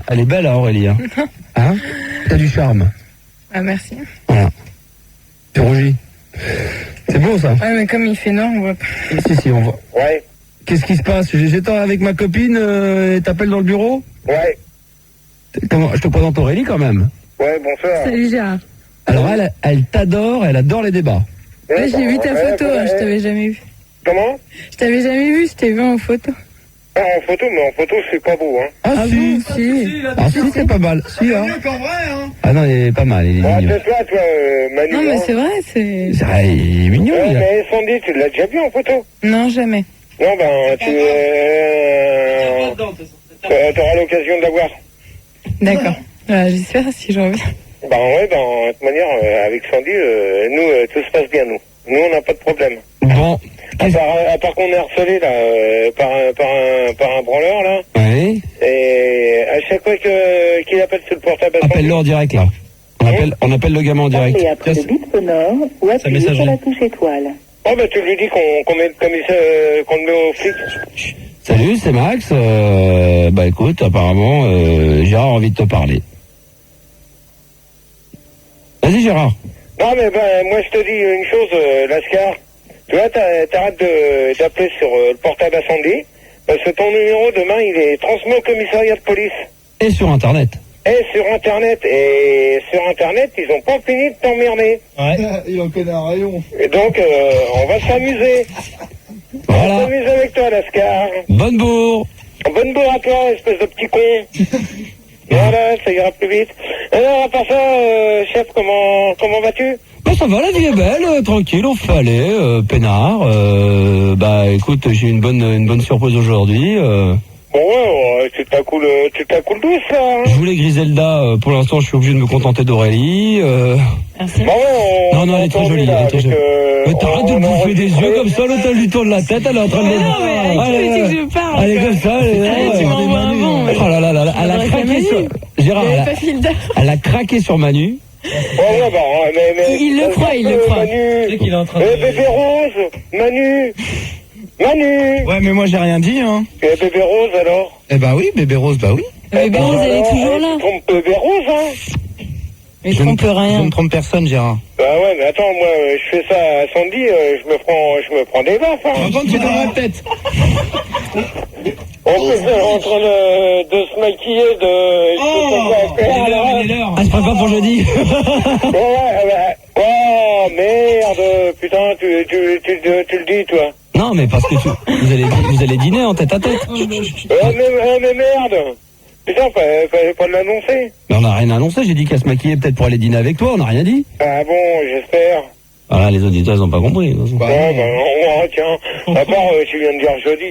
Elle est belle, hein, Aurélie. Hein, t'as du charme. Ah, merci. Voilà. Tu rougis. C'est beau, ça. Ouais, mais comme il fait noir, on voit pas. Si, on voit. Ouais. Qu'est-ce qui se passe? J'étais avec ma copine et t'appelles dans le bureau? Ouais. Comment? Je te présente Aurélie, quand même. Ouais, bonsoir. Salut Gérard. Alors, elle t'adore, elle adore les débats. Ouais, j'ai vu ta photo, je t'avais jamais vu. Comment? Je t'avais jamais vu, je t'ai vu en photo. Ah, en photo, mais en photo, c'est pas beau, hein. Ah, si. Bon, si. Ah, si, c'est pas mal. Si, hein. mieux qu'en vrai, hein. Ah non, il est pas mal, il est Bon, mignon. c'est toi, Manu. Non, mais hein. c'est vrai, c'est... C'est vrai, il est mignon, Ouais, il a. mais Sandy, tu l'as déjà vu en photo? Non, jamais. Non, ben, t'auras l'occasion de la voir. D'accord. J'espère si je reviens. Ben ouais, de toute manière, avec Sandy, nous, tout se passe bien, nous. Nous, on n'a pas de problème. Bon. À part qu'on est harcelé, là, par un branleur, là. Oui. Et à chaque fois qu'il appelle sur le portable à Sandy... Appelle-le en direct, là. On appelle le gamin en direct. Et après le bip sonore, ou appuyez sur la touche étoile. Oh, bah, tu lui dis qu'on met le commissaire, qu'on le met au flic. Salut, c'est Max. Bah écoute, apparemment, Gérard a envie de te parler. Vas-y, Gérard. Non, mais ben, moi, je te dis une chose, Lascar. Tu vois, t'arrêtes d'appeler sur le portable à Sandy, parce que ton numéro, demain, il est transmis au commissariat de police. Et sur Internet. Et sur Internet, ils ont pas fini de t'emmerder. Ouais. Il en connaît un rayon. Et donc, on va s'amuser. On va Voilà. s'amuser avec toi, Lascar. Bonne bourre. Bonne bourre à toi, espèce de petit con. Voilà, ça ira plus vite. Alors, à part ça, chef, comment vas-tu? Bah ça va, la vie est belle, tranquille, on fait aller, peinard. Bah écoute, j'ai une bonne surprise aujourd'hui. Bon, ouais, tu t'accoules douce, là. Hein. Je voulais Griselda, pour l'instant je suis obligé de me contenter d'Aurélie. Merci. Bon, ouais, Non, elle est très jolie, elle est très jolie. Mais t'arrêtes de bouffer des yeux comme ça, l'autre elle lui tourne la tête, elle est en train de... Non, mais avec qui veux-tu que je parle? Elle est comme ça, elle est là. Allez, tu m'envoies un vent. Oh là là là là, elle a craqué sur... Gérard, elle a craqué sur Manu. Ouais, bah, mais Il le croit. Manu, qu'il est en train de... bébé Rose, Manu. Ouais, mais moi j'ai rien dit, hein. Et bébé Rose, alors? Eh bah oui, bébé Rose, bah oui. Bébé Rose, elle est toujours là. Tu trompes bébé Rose, hein? Mais trompe Je rien. ne trompe personne, Gérard. Bah ouais, mais attends, moi, je fais ça à Sandy, je me prends des baffes, hein. Par contre, tu es dans ma tête. En plus, elle est en train de se maquiller, Elle se prépare pour jeudi. Oh, merde, putain, tu le dis, toi. Non, mais parce que vous allez dîner en tête à tête. Mais merde. Putain, fallait pas l'annoncer. Mais on n'a rien annoncé, j'ai dit qu'elle se maquillait peut-être pour aller dîner avec toi, on n'a rien dit. Ah bon, j'espère. Voilà, les auditeurs, ils n'ont pas compris. Bon, on retient. À part, tu viens de dire jeudi,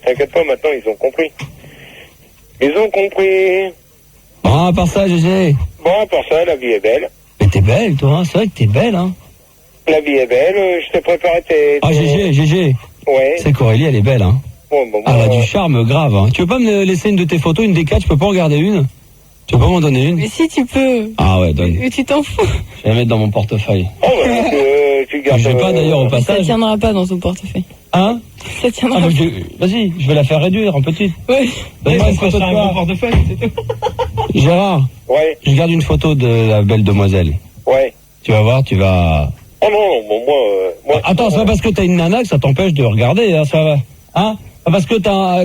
t'inquiète pas, maintenant, ils ont compris. Ils ont compris. Bon, à part ça, GG. Bon, à part ça, la vie est belle. Mais t'es belle, toi, hein. C'est vrai que t'es belle, hein. La vie est belle, je t'ai préparé tes... Ah, GG. Ouais. C'est qu'Aurélie, elle est belle, hein. Bon, Elle a du charme grave, hein. Tu veux pas me laisser une de tes photos, une des 4, je peux pas en garder une? Tu peux pas m'en donner une? Mais si tu peux. Ah ouais, donne. Mais tu t'en fous. Je vais la mettre dans mon portefeuille. Oh, bah, tu gardes... Je vais pas d'ailleurs au Ça passage. tiendra pas dans ton portefeuille. Hein? Ça tiendra Ah, pas. vas-y, je vais la faire réduire en petite. Ouais. Donne-moi une photo de toi. portefeuille, c'est tout. Gérard, Ouais, je garde une photo de la belle demoiselle. ouais. Tu vas voir, tu vas... Oh non, bon, moi... Attends, c'est pas parce que t'as une nana que ça t'empêche de regarder, hein, ça va. Hein? Pas parce que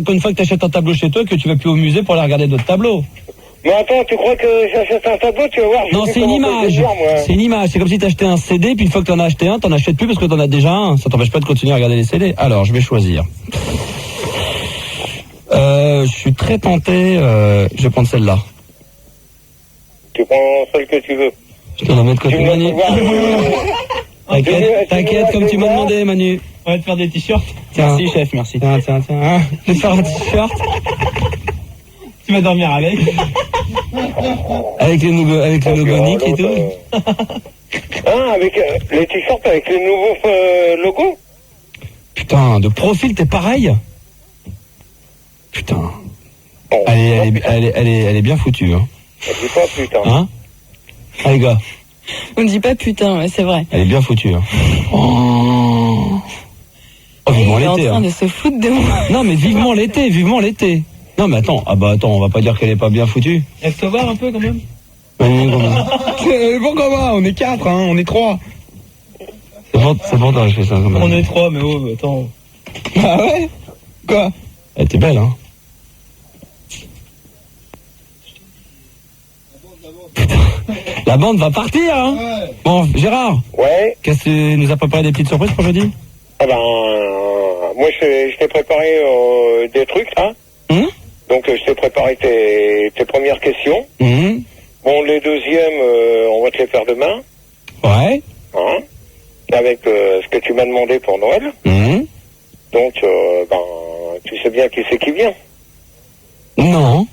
qu'une fois que t'achètes un tableau chez toi, que tu vas plus au musée pour aller regarder d'autres tableaux. Mais attends, tu crois que j'achète un tableau, tu vas voir... Non, c'est une image. C'est une image. C'est comme si t'achetais un CD, puis une fois que t'en as acheté un, t'en achètes plus parce que t'en as déjà un. Ça t'empêche pas de continuer à regarder les CD. Alors, je vais choisir. Je suis très tenté, je vais prendre celle-là. Tu prends celle que tu veux. Je te la mets de côté, Tu veux Manu. voir T'inquiète, comme tu m'as demandé, Manu. On va te faire des t-shirts. Tiens. Merci, chef, merci. Tiens. Hein, je vais te faire un t-shirt. Tu vas dormir avec. Avec le logo Nick et tout. Hein, avec les t-shirts avec les nouveaux logos. Putain, de profil, t'es pareil. Putain. Bon, Elle est bien foutue, hein. dis pas putain. Hein? Ah, les gars, On ne dit pas putain, mais c'est vrai. elle est bien foutue, hein. Oh, vivement Il est en l'été, train hein. de se foutre de moi. Non, mais vivement l'été. Non, mais attends, on va pas dire qu'elle est pas bien foutue. Laisse-toi voir un peu quand même. Oui, pourquoi pas, on est 4, hein, on est 3. C'est bon, je fais ça quand même. On est 3, mais oh, attends. Ah ouais? Quoi? Elle était belle, hein. La bande va partir, hein. Ouais. Bon, Gérard. Ouais. Qu'est-ce que tu nous as préparé des petites surprises pour jeudi? Ah ben, moi je t'ai préparé des trucs, là. Donc je t'ai préparé tes premières questions. Bon, les deuxièmes, on va te les faire demain. Ouais. Hein, avec ce que tu m'as demandé pour Noël. Donc, ben, tu sais bien qui c'est qui vient. Non.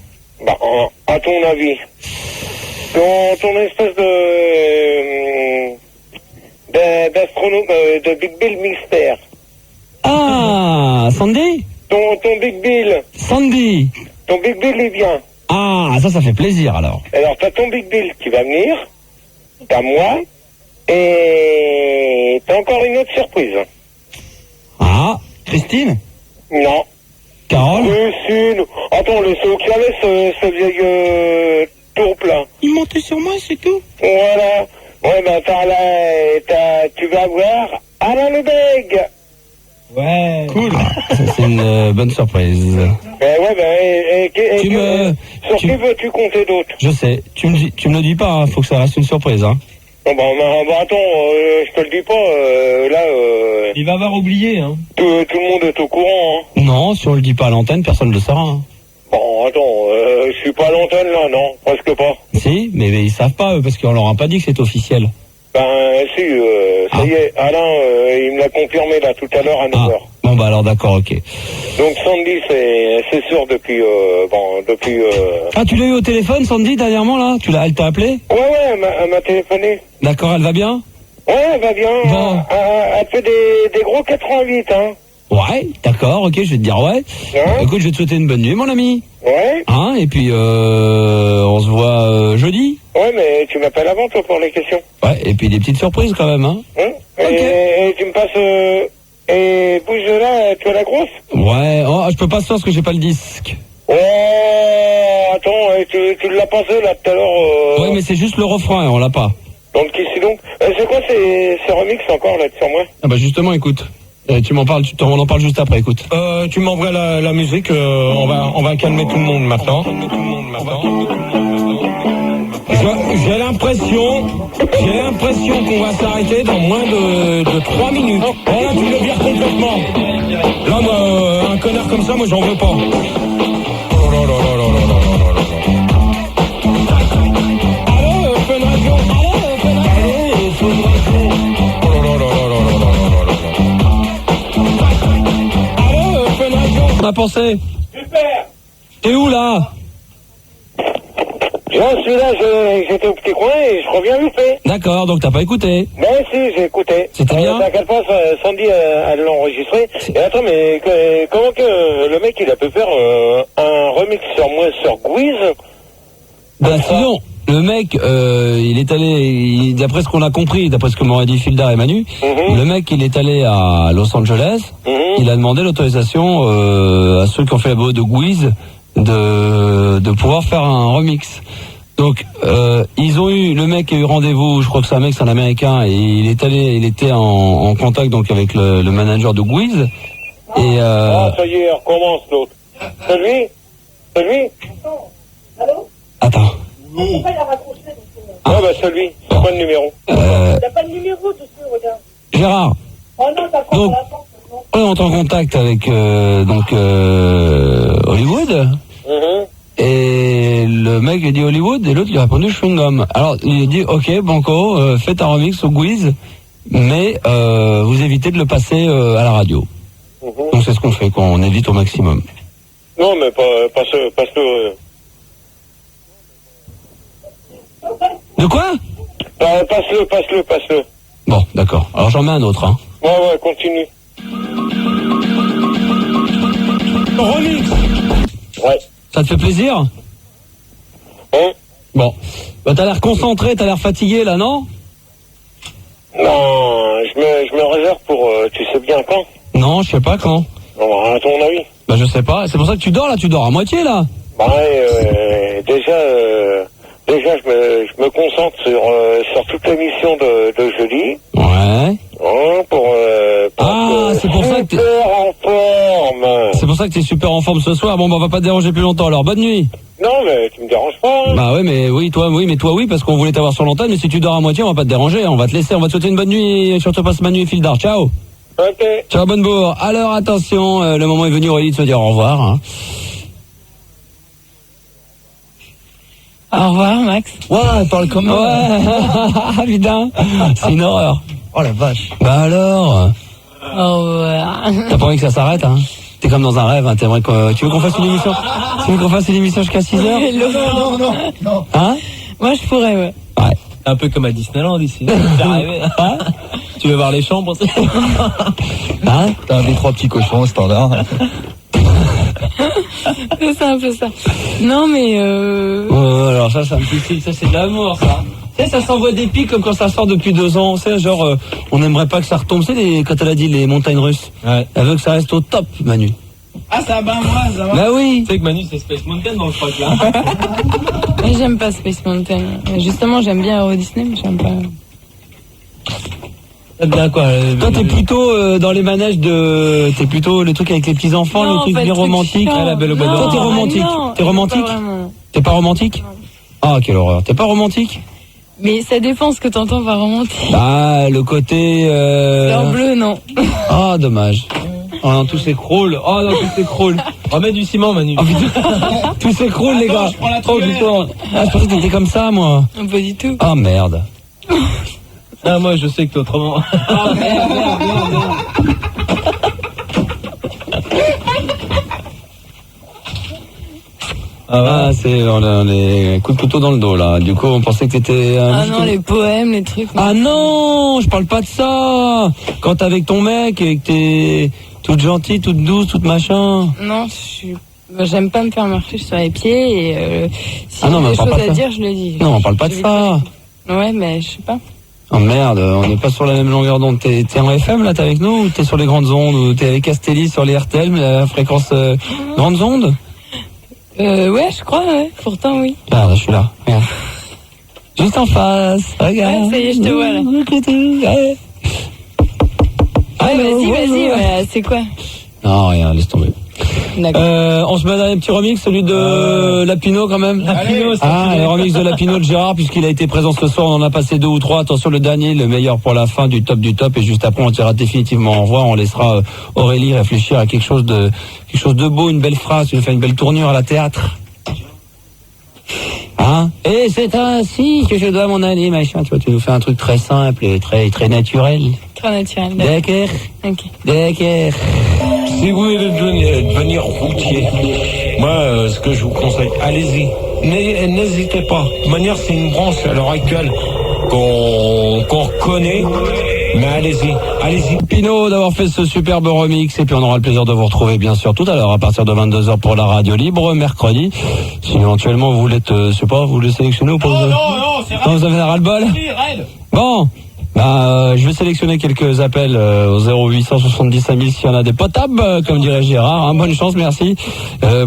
Ben, à ton avis, ton espèce d'astronome, de Big Bill mystère. Ah, Sandy? Ton Big Bill. Sandy. Ton Big Bill, il vient. Ah, ça fait plaisir alors. Alors, t'as ton Big Bill qui va venir, t'as moi, et t'as encore une autre surprise. Ah, Christine? Non. Carole? Christine. Attends, laisse au clavet ce vieil tourpe là. Il montait sur moi, c'est tout. Voilà. Ouais, ben tu vas voir Alain Lebègue. Ouais. Cool. C'est une bonne surprise. Sur qui veux-tu compter d'autre? Je sais. Tu me le dis pas, hein. Faut que ça reste une surprise, hein. Non, attends, je te le dis pas, là... Il va avoir oublié, hein. Tout le monde est au courant, hein. Non, si on le dit pas à l'antenne, personne ne le saura, hein. Bon, attends, je suis pas à l'antenne, là, non, presque pas. Si, mais ils savent pas, eux, parce qu'on leur a pas dit que c'est officiel. Ben, si, ça y est, Alain, il me l'a confirmé, là, tout à l'heure, à 9h. Bon, bah alors, d'accord, ok. Donc, Sandy, c'est sûr, depuis... Ah, tu l'as eu au téléphone, Sandy, dernièrement, là? Elle t'a appelé? Ouais, elle m'a téléphoné. D'accord, elle va bien? Ouais, elle va bien. Bon. Elle fait des gros 88, hein. Ouais, d'accord, ok, je vais te dire ouais. Écoute, je vais te souhaiter une bonne nuit, mon ami. Ouais. Hein, et puis on se voit jeudi. Ouais, mais tu m'appelles avant, toi, pour les questions. Ouais, et puis des petites surprises quand même, hein. Et tu me passes... et bouge de là, tu as la grosse? Ouais, oh, je peux pas parce que j'ai pas le disque. Oh, attends, tu l'as passé, là, tout à l'heure... Ouais, mais c'est juste le refrain, on l'a pas. Donc, ici, donc. C'est quoi ces remixes encore, là, sur moi? Ah bah justement, écoute. Tu m'en parles, on en parle juste après, écoute. Tu m'envoies la musique, on va calmer tout le monde maintenant. J'ai l'impression qu'on va s'arrêter dans moins de 3 minutes. Voilà, tu le vires complètement. Là, moi, un connard comme ça, moi, j'en veux pas. Oh là là là là là là là là. Allô, Fun Radio. Allô, Fun Radio. Oh là là là là là là là là. Allô, Fun Radio. On a pensé. Super. T'es où, là? Je suis là, j'étais au petit coin et je reviens vite fait. D'accord, donc t'as pas écouté? Mais si, j'ai écouté. C'était bien? T'inquiète pas, Sandy, elle l'a enregistré. Et attends, mais comment que le mec, il a pu faire un remix sur moi, sur Guiz? Bah sinon, le mec, il est allé, d'après ce qu'on a compris, d'après ce que m'aurait dit Fildar et Manu, le mec, il est allé à Los Angeles, il a demandé l'autorisation à ceux qui ont fait la BO de Guiz de pouvoir faire un remix. Donc le mec a eu rendez-vous, je crois que c'est un Américain, et il était en contact donc avec le manager de Guiz. Et ça y est, recommence l'autre. Celui Allô? attends. Pourquoi il a raccroché? Ah bah celui, c'est pas le numéro. Il n'a pas de numéro dessus, regarde. Gérard. Oh non, t'as pas Donc, la porte. on est en contact avec Hollywood. Et le mec a dit Hollywood et l'autre lui a répondu chewing gum. Alors il a dit ok Banco, faites un remix au Guiz, mais vous évitez de le passer à la radio. Donc c'est ce qu'on fait, on évite au maximum. Non mais passe-le. De quoi? Passe-le. Bon, d'accord. Alors j'en mets un autre, hein. Ouais, continue. Remix. Ouais. Ça te fait plaisir? Bon. Bah t'as l'air concentré, t'as l'air fatigué là, non? Non, je me réserve pour tu sais bien quand? Non, je sais pas quand. Non, à ton avis. Bah je sais pas, c'est pour ça que tu dors là, tu dors à moitié là. Bah déjà je me concentre sur toute l'émission de jeudi. Ouais. C'est pour ça que t'es en forme. C'est pour ça que t'es super en forme ce soir. Bon, bah on va pas te déranger plus longtemps alors. Bonne nuit. Non, mais tu me déranges pas. Hein. Bah ouais, mais toi oui, parce qu'on voulait t'avoir sur l'antenne, mais si tu dors à moitié, on va pas te déranger. On va te laisser, on va te souhaiter une bonne nuit et surtout passe Manu et Fildar. Ciao. Ok. Ciao, bonne bourre. Alors attention, le moment est venu, Aurélie, de se dire au revoir. Hein. Au revoir, Max. Ouais, elle parle comme moi. Ouais, putain, c'est une horreur. Oh la vache. Bah alors, Au revoir. t'as pas envie que ça s'arrête, hein? T'es comme dans un rêve, hein? T'aimerais que... Tu veux qu'on fasse une émission? Tu veux qu'on fasse une émission jusqu'à 6h? Non. Hein? Moi, je pourrais, ouais. Ouais. Un peu comme à Disneyland ici. T'es arrivé. Hein? Tu veux voir les chambres aussi? Hein? T'as un des trois petits cochons, standard. C'est un peu ça. Non, mais Alors ça, c'est un petit signe, ça c'est de l'amour, ça. Tu sais, ça s'envoie des pics comme quand ça sort depuis 2 ans. Tu sais, genre, on n'aimerait pas que ça retombe. Tu sais, quand elle a dit les montagnes russes. Ouais. Elle veut que ça reste au top, Manu. Ah, ça va, moi, ça va. Bah oui. Tu sais que Manu, c'est Space Mountain dans le truc là. mais j'aime pas Space Mountain. Justement, j'aime bien Euro Disney, mais j'aime pas. T'aimes bien quoi? Toi, t'es plutôt dans les manèges t'es plutôt le truc avec les petits enfants, Non, le truc pas bien truc romantique. chiant. Ah, la belle au bois Non, dormant. Toi, t'es romantique. non, T'es romantique? pas vraiment. T'es pas romantique? Ah, quelle horreur. T'es pas romantique? Mais ça dépend ce que t'entends par romantique. Bah, le côté... En bleu, non. Ah, dommage. Oh non, tout s'écroule. Oh non, tout s'écroule. Remets du ciment, Manu. Oh putain, tout s'écroule les gars. je prends la Oh truelle. putain. Ah, je pensais que t'étais comme ça, moi. Pas du tout. Ah merde. Ah, moi, je sais que t'es autrement. Ah merde. Ah, on est coup de couteau dans le dos là. Du coup, on pensait que t'étais. Ah non, les poèmes, les trucs. Ah non, je parle pas de ça. Quand t'es avec ton mec et que t'es toute gentille, toute douce, toute machin. Non, j'aime pas me faire marcher sur les pieds et si Ah non, j'ai mais des on parle choses pas à de ça. dire, je le dis. Non, on parle pas de Je vais ça. pas. Ouais, mais je sais pas. Oh merde, on n'est pas sur la même longueur d'onde. T'es en FM là, t'es avec nous ou t'es sur les grandes ondes ou t'es avec Castelli sur les RTL, mais la fréquence grandes ondes? Ouais, je crois, ouais. Pourtant, oui. Ah, je suis là. Regarde. Juste en face. Regarde. Ouais, ça y est, je te vois, là. Ouais. Ouais, Allô, vas-y, bonjour. ouais, c'est quoi? Non, rien, laisse tomber. D'accord. On se met dans un petit remix, celui de Lapino quand même. Lapino, Ah, le remix de Lapino de Gérard, puisqu'il a été présent ce soir, on en a passé 2 ou 3. Attention, le dernier, le meilleur pour la fin du top, et juste après, on dira définitivement au revoir. On laissera Aurélie réfléchir à quelque chose de beau, une belle phrase, tu nous fais une belle tournure à la théâtre. Hein? Et c'est ainsi que je dois m'en aller, machin. Tu vois, tu nous fais un truc très simple et très naturel. Très naturel. D'accord. Ok. D'accord. Si vous voulez devenir routier, moi, ce que je vous conseille, allez-y. N'hésitez pas. De toute manière, c'est une branche à l'heure actuelle qu'on reconnaît. Mais allez-y. Pino d'avoir fait ce superbe remix et puis on aura le plaisir de vous retrouver bien sûr tout à l'heure à partir de 22h pour la radio libre mercredi. Si éventuellement vous voulez vous voulez sélectionner ou pas? Non, c'est Non, vous avez un ras-le-bol? Bon. Je vais sélectionner quelques appels au 0870 5000 s'il y en a des potables, comme dirait Gérard. Hein, bonne chance, merci.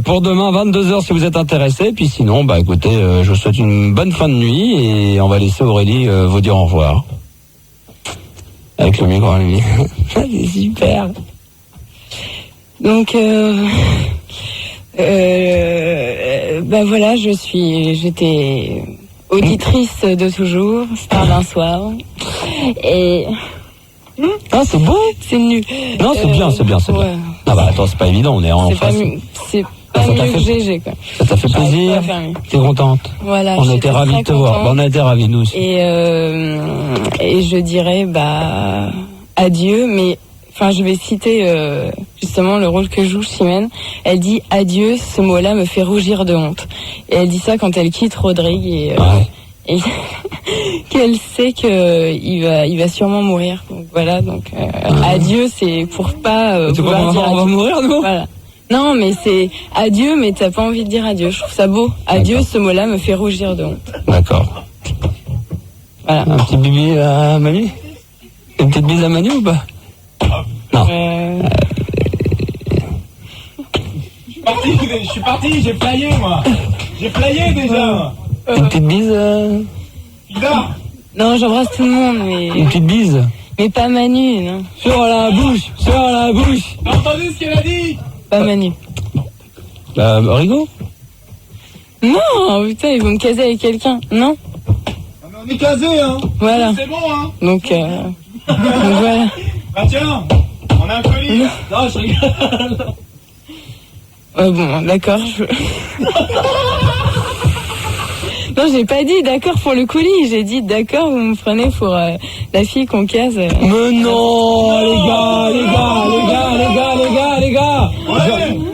Pour demain, 22h si vous êtes intéressés. Puis sinon, écoutez, je vous souhaite une bonne fin de nuit et on va laisser Aurélie vous dire au revoir. Avec le micro, lui. C'est super. Donc, voilà, j'étais auditrice de toujours, star d'un soir. Et Ah, c'est beau. c'est nul. Non, c'est bien. Ouais. Ah attends, c'est pas évident, on est en C'est pas face. c'est pas Ça t'a mieux fait- que GG, quoi. Ça t'a fait J'arrive plaisir? pas à faire mieux. T'es contente? Voilà. On a j'étais été ravis très de te voir. contente. On a été ravis, nous aussi. Et je dirais adieu, mais enfin je vais citer justement le rôle que joue Chimène. Elle dit adieu, ce mot-là me fait rougir de honte. Et elle dit ça quand elle quitte Rodrigue et qu'elle sait que il va sûrement mourir. Donc voilà, adieu, c'est pour pas Tu crois vouloir dire qu'on va adieu. mourir, nous? Voilà. Non, mais c'est adieu, mais t'as pas envie de dire adieu. Je trouve ça beau. Adieu, D'accord. ce mot-là me fait rougir de honte. D'accord. Voilà. Un petit bibi à Manu? Une petite bise à Manu ou pas? Non. Je suis parti, j'ai flyé moi. J'ai flyé déjà. Une petite bise Non, j'embrasse tout le monde, mais... Une petite bise Mais pas Manu, non. Sur la bouche. T'as entendu ce qu'elle a dit? Pas Manu. Rigo Non, putain, ils vont me caser avec quelqu'un. Non. On est casé, hein. Voilà. C'est bon, hein. Donc voilà. Bah tiens, on a un colis. Non, je rigole. Bon, d'accord. Non, j'ai pas dit d'accord pour le colis. J'ai dit d'accord, vous me prenez pour la fille qu'on case. Mais non, les gars.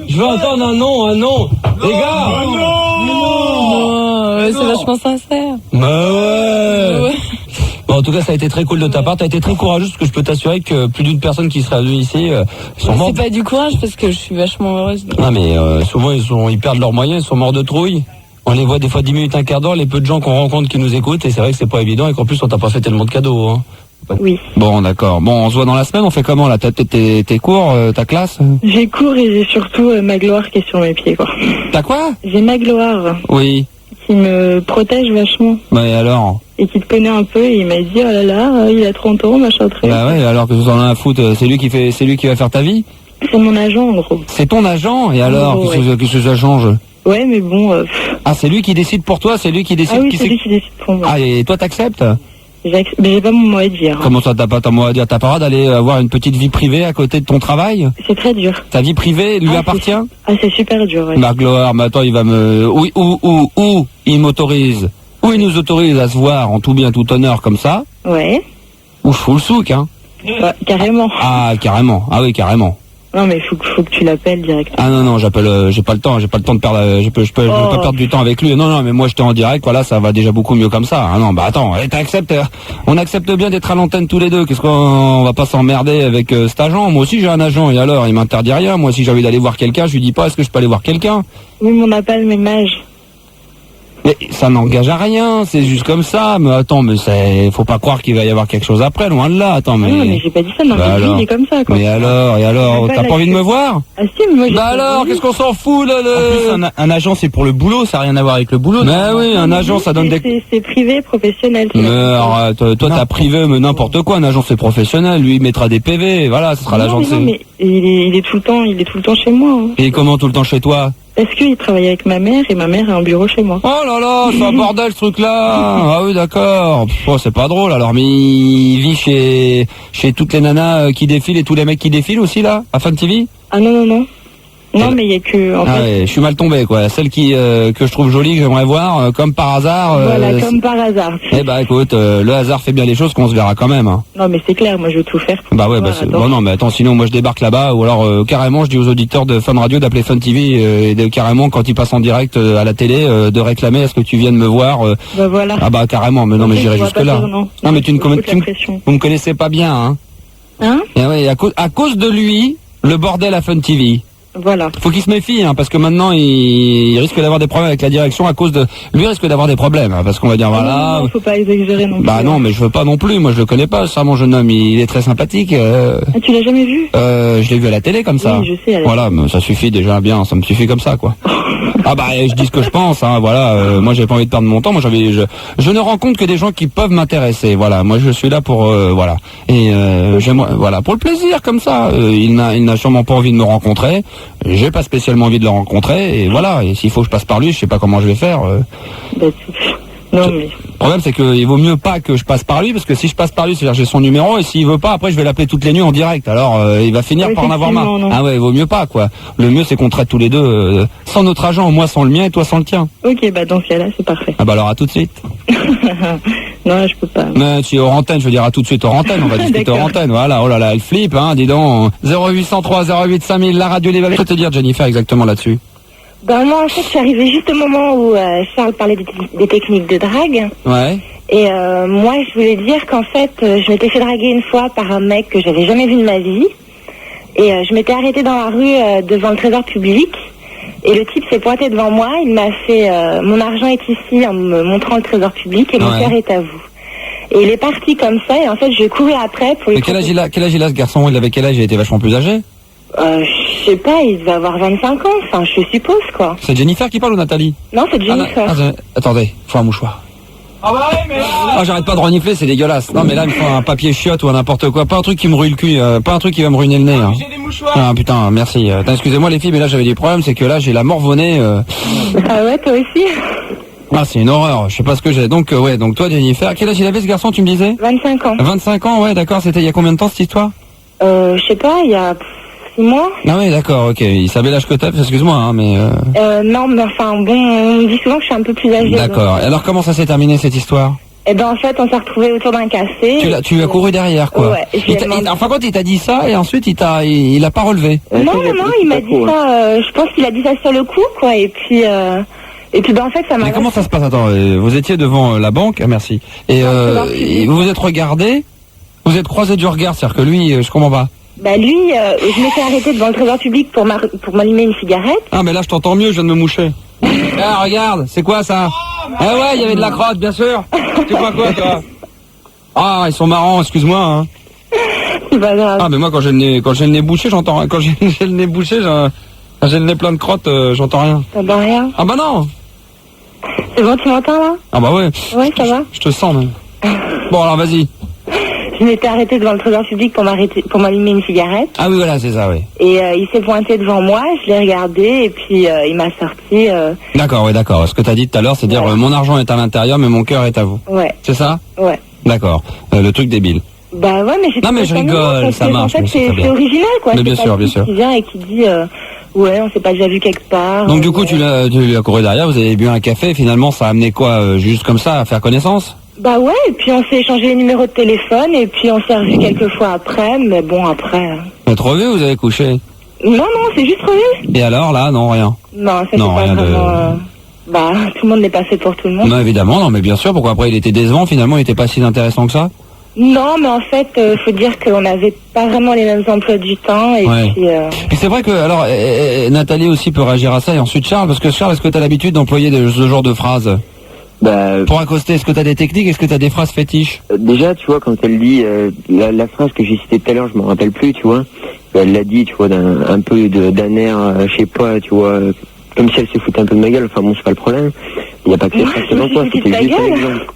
Je veux entendre un non. Les gars. Non, c'est vachement sincère. Bah ouais. Ouais. Bon, en tout cas, ça a été très cool de ta part. T'as été très courageuse parce que je peux t'assurer que plus d'une personne qui serait venue ici sont morts. C'est pas du courage parce que je suis vachement heureuse. Non, mais souvent ils perdent leurs moyens, ils sont morts de trouille. On les voit des fois 10 minutes, un quart d'heure, les peu de gens qu'on rencontre qui nous écoutent, et c'est vrai que c'est pas évident, et qu'en plus on t'a pas fait tellement de cadeaux. Hein. Oui. Bon, d'accord. Bon, on se voit dans la semaine, on fait comment là? T'as tes cours, ta classe? J'ai cours et j'ai surtout ma gloire qui est sur mes pieds, quoi. T'as quoi? J'ai ma gloire Oui. qui me protège vachement Bah et alors? et qui te connaît un peu et il m'a dit oh là là, il a 30 ans, machin truc. Bah ouais, alors que tu en as à foutre, c'est lui qui va faire ta vie? C'est mon agent en gros. C'est ton agent, et alors? gros, Qu'est-ce que ça change? Ouais, mais bon. Ah, c'est lui qui décide pour toi, c'est lui qui décide Ah oui, c'est lui qui décide pour moi. Ah, et toi t'acceptes? Mais j'ai pas mon mot à dire. Comment ça, t'as pas ton mot à dire? T'as pas le droit d'aller avoir une petite vie privée à côté de ton travail? C'est très dur. Ta vie privée lui appartient? C'est super dur, ouais. Ma gloire, mais attends, il va me... Oui, où il m'autorise? Où il nous autorise à se voir en tout bien, tout honneur comme ça? Ouais. Ou je fous le souk, hein? Carrément. Ah, carrément. Ah oui, carrément. Non, mais faut que tu l'appelles directement. Ah non, j'appelle, j'ai pas le temps de perdre, je peux pas perdre du temps avec lui. Non, mais moi j'étais en direct, voilà, ça va déjà beaucoup mieux comme ça. Ah non, bah attends, on accepte bien d'être à l'antenne tous les deux. Qu'est-ce qu'on va pas s'emmerder avec cet agent? Moi aussi j'ai un agent, et alors, il m'interdit rien. Moi, si j'ai envie d'aller voir quelqu'un, je lui dis pas, est-ce que je peux aller voir quelqu'un? Oui, mais on n'a pas le même âge. Mais ça n'engage à rien, c'est juste comme ça. Mais attends, mais faut pas croire qu'il va y avoir quelque chose après, loin de là. Attends, mais... Non, mais j'ai pas dit ça, non, Bah mais lui, il est comme ça, quoi. Mais alors, t'as pas envie de me voir? Ah si, mais moi j'ai Bah pas alors, envie. qu'est-ce qu'on s'en fout là? En plus, un agent c'est pour le boulot, ça n'a rien à voir avec le boulot. Mais oui, un agent ça donne des... C'est privé, professionnel. Mais arrête, toi t'as privé, mais n'importe quoi, un agent c'est professionnel, lui il mettra des PV, voilà, ce sera l'agent de... Non, mais il est tout le temps chez moi. Hein. Et comment tout le temps chez toi? Parce qu'il travaille avec ma mère et ma mère a un bureau chez moi. Oh là là, c'est un bordel ce truc-là. Ah oui, d'accord. Oh, c'est pas drôle alors, mais il vit chez toutes les nanas qui défilent et tous les mecs qui défilent aussi là, à Fun TV? Ah non. Non, mais il y a que... En fait, ouais, je suis mal tombé quoi. Celle que je trouve jolie, que j'aimerais voir, comme par hasard. Voilà, comme par hasard. Eh bah écoute, le hasard fait bien les choses, qu'on se verra quand même. Hein. Non, mais c'est clair, moi je veux tout faire. Bah ouais, bon non, mais attends, sinon moi je débarque là-bas, ou alors carrément je dis aux auditeurs de Fun Radio d'appeler Fun TV et de carrément quand ils passent en direct à la télé de réclamer est-ce que tu viennes me voir. Bah voilà. Ah bah carrément, mais non, mais j'irai jusque là. Non, mais vous me connaissez pas bien, hein. Hein? Et ouais, à cause de lui, le bordel à Fun TV. Voilà. Faut qu'il se méfie, hein, parce que maintenant il risque d'avoir des problèmes avec la direction à cause de... Lui risque d'avoir des problèmes, hein, parce qu'on va dire voilà... Non, faut pas exagérer non plus. Bah non, mais je veux pas non plus, moi je le connais pas, ça mon jeune homme, il est très sympathique. Ah, tu l'as jamais vu? Je l'ai vu à la télé comme ça. Oui, je sais. Voilà, mais ça suffit déjà bien, ça me suffit comme ça, quoi. Ah bah je dis ce que je pense, hein, voilà, moi j'ai pas envie de perdre mon temps, moi je ne rencontre que des gens qui peuvent m'intéresser, voilà, moi je suis là pour, voilà, et j'aimerais, voilà, pour le plaisir comme ça, il n'a sûrement pas envie de me rencontrer, j'ai pas spécialement envie de le rencontrer, et voilà, et s'il faut que je passe par lui, je sais pas comment je vais faire. Non, mais... Le problème c'est qu'il vaut mieux pas que je passe par lui, parce que si je passe par lui, c'est-à-dire j'ai son numéro, et s'il veut pas, après je vais l'appeler toutes les nuits en direct, alors il va finir par en avoir marre. Non. Ah ouais, il vaut mieux pas, quoi. Le mieux c'est qu'on traite tous les deux, sans notre agent, moi sans le mien et toi sans le tien. Ok, bah dans ce cas-là, c'est parfait. Ah bah alors à tout de suite. Non, là, je peux pas. Mais si hors antenne, je veux dire à tout de suite hors antenne, on va discuter hors antenne, voilà, oh là là, elle flippe, hein, dis donc. 0803 08 5000, la radio des Vallées. Je peux te dire, Jennifer, exactement là-dessus. Ben moi en fait je suis arrivée juste au moment où Charles parlait des techniques de drague. Ouais. Et moi je voulais dire qu'en fait je m'étais fait draguer une fois par un mec que j'avais jamais vu de ma vie. Et je m'étais arrêtée dans la rue devant le trésor public. Et le type s'est pointé devant moi, il m'a fait mon argent est ici en me montrant le trésor public et mon cœur est à vous. Et il est parti comme ça et en fait j'ai couru après pour lui... Mais quel âge il a ce garçon? Il avait quel âge? Il était vachement plus âgé? Je sais pas, il devait avoir 25 ans, enfin, je suppose, quoi. C'est Jennifer qui parle ou Nathalie? Non, c'est Jennifer. Attendez, faut un mouchoir. Ah bah ouais, mais là... Ah, j'arrête pas de renifler, c'est dégueulasse. Non, mais là, il me faut un papier chiotte ou n'importe quoi. Pas un truc qui me rouille le cul, pas un truc qui va me ruiner le nez. Hein. J'ai des mouchoirs. Ah putain, merci. Excusez-moi les filles, mais là j'avais des problèmes, c'est que là j'ai la morve-au-nez. Ah ouais, toi aussi? Ah, c'est une horreur, je sais pas ce que j'ai. Donc, ouais, donc toi, Jennifer, quel âge il avait ce garçon, tu me disais? 25 ans. 25 ans, ouais, d'accord, c'était il y a combien de temps cette histoire? Je sais pas, il y a 6 mois. Ah ouais, d'accord, ok, il savait l'âge que t'as, excuse-moi, hein, mais... Non, mais enfin, bon, on me dit souvent que je suis un peu plus âgée. D'accord, et alors comment ça s'est terminé cette histoire? Eh ben, en fait, on s'est retrouvés autour d'un café. Tu lui as couru derrière, quoi. Ouais, enfin, quand il t'a dit ça, et ensuite il a pas relevé. Non, il m'a dit ça, je pense qu'il a dit ça sur le coup, quoi, et puis ben, en fait, ça m'a... Mais comment ça se passe? Attends, vous étiez devant la banque, ah, merci, et vous vous êtes regardé, vous êtes croisé du regard, c'est-à-dire que lui, je comprends pas. Bah lui, je m'étais arrêté devant le trésor public pour m'allumer une cigarette. Ah, mais là je t'entends mieux, je viens de me moucher. Ah, regarde, c'est quoi ça? Ah ouais, il y avait de la crotte, bien sûr. Tu crois quoi, toi? Ah, ils sont marrants, excuse-moi. Hein. C'est pas grave. Ah, mais moi, quand j'ai le nez bouché, j'entends rien. Quand j'ai le nez bouché, quand j'ai le nez plein de crottes, j'entends rien. T'entends rien? Ah bah non. C'est bon, tu m'entends là? Ah bah ouais. Ouais, ça va. Je te sens même. Bon, alors vas-y. Je m'étais arrêté devant le trésor public pour m'allumer une cigarette. Ah oui, voilà, c'est ça, oui. Et il s'est pointé devant moi, je l'ai regardé, et puis il m'a sorti... D'accord, oui, d'accord. Ce que t'as dit tout à l'heure, c'est dire mon argent est à l'intérieur, mais mon cœur est à vous. Ouais. C'est ça? Ouais. D'accord. Le truc débile. Bah ouais, mais j'ai... Non, mais je rigole, ça marche. En fait, c'est original, quoi. Mais bien sûr, bien sûr. Qui vient et qui dit... ouais, on s'est pas déjà vu quelque part. Donc du coup, tu lui as couru derrière, vous avez bu un café, et finalement, ça a amené quoi? Juste comme ça, à faire connaissance? Bah ouais, et puis on s'est échangé les numéros de téléphone, et puis on s'est revu quelques fois après, mais bon, après... Vous êtes revu ou vous avez couché? Non, c'est juste revu. Et alors, là, non, rien? Non, ça c'est pas vraiment... Bah, tout le monde n'est pas fait pour tout le monde. Non, évidemment, non, mais bien sûr, pourquoi après il était décevant, finalement, il était pas si intéressant que ça? Non, mais en fait, faut dire qu'on n'avait pas vraiment les mêmes emplois du temps, et puis... Et c'est vrai que, alors, Nathalie aussi peut réagir à ça, et ensuite Charles, parce que Charles, est-ce que tu as l'habitude d'employer ce genre de phrases? Pour accoster, est-ce que tu as des techniques, est-ce que tu as des phrases fétiches? Déjà, tu vois, quand elle dit la phrase que j'ai citée tout à l'heure, je m'en rappelle plus, tu vois. Elle l'a dit, tu vois, un peu d'un air, je sais pas, tu vois, comme si elle se foutait un peu de ma gueule. Enfin bon, c'est pas le problème. Il n'y a pas que ça. C'était juste un exemple.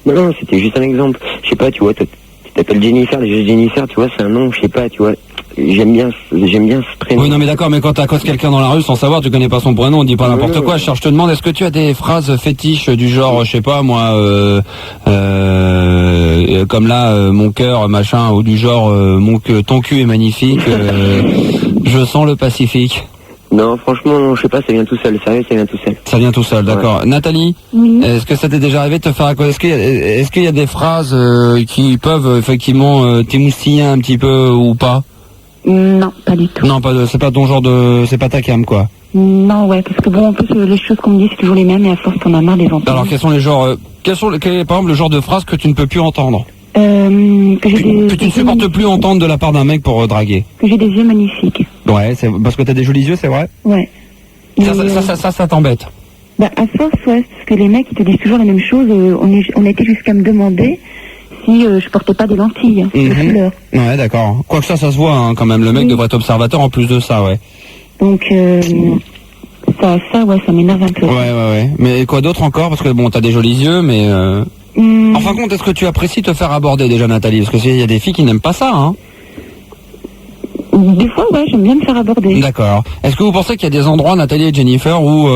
Non, c'était juste un exemple. Je sais pas, tu vois, tu t'appelles Jennifer, déjà Jennifer, tu vois, c'est un nom, je sais pas, tu vois. J'aime bien ce prénom. Oui, non, mais d'accord, mais quand t'accostes quelqu'un dans la rue sans savoir, tu connais pas son prénom, on dit pas n'importe quoi. Je te demande, est-ce que tu as des phrases fétiches du genre, je sais pas, moi, comme là, mon cœur, machin, ou du genre, ton cul est magnifique, je sens le Pacifique. Non, franchement, non, je sais pas, ça vient tout seul. Sérieux, ça vient tout seul. Ça vient tout seul, d'accord. Ouais. Nathalie, est-ce que ça t'est déjà arrivé de te faire accoster? Est-ce qu'il y a des phrases qui peuvent effectivement t'émoustiller un petit peu ou pas? Non, pas du tout. Non, c'est pas ton genre de... C'est pas ta cam, quoi. Non, ouais, parce que bon, en plus, les choses qu'on me dit, c'est toujours les mêmes, et à force, t'en as marre des entendre. Alors, quels sont les genres... quel est, par exemple, le genre de phrase que tu ne peux plus entendre? Que tu ne supportes plus entendre de la part d'un mec pour draguer? Que j'ai des yeux magnifiques. Ouais, c'est parce que t'as des jolis yeux, c'est vrai? Ouais. Ça t'embête? Bah, à force, ouais, parce que les mecs, ils te disent toujours la même chose. On était jusqu'à me demander si je portais pas des lentilles de couleur. Ouais, d'accord. Quoique ça se voit, hein, quand même. Le mec devrait être observateur en plus de ça, ouais. Donc, ça m'énerve un peu. Ouais. Mais quoi d'autre encore? Parce que bon, t'as des jolis yeux, mais... En fin de compte, est-ce que tu apprécies te faire aborder déjà, Nathalie? Parce que il y a des filles qui n'aiment pas ça, hein. Des fois, ouais, j'aime bien me faire aborder. D'accord. Est-ce que vous pensez qu'il y a des endroits, Nathalie et Jennifer, où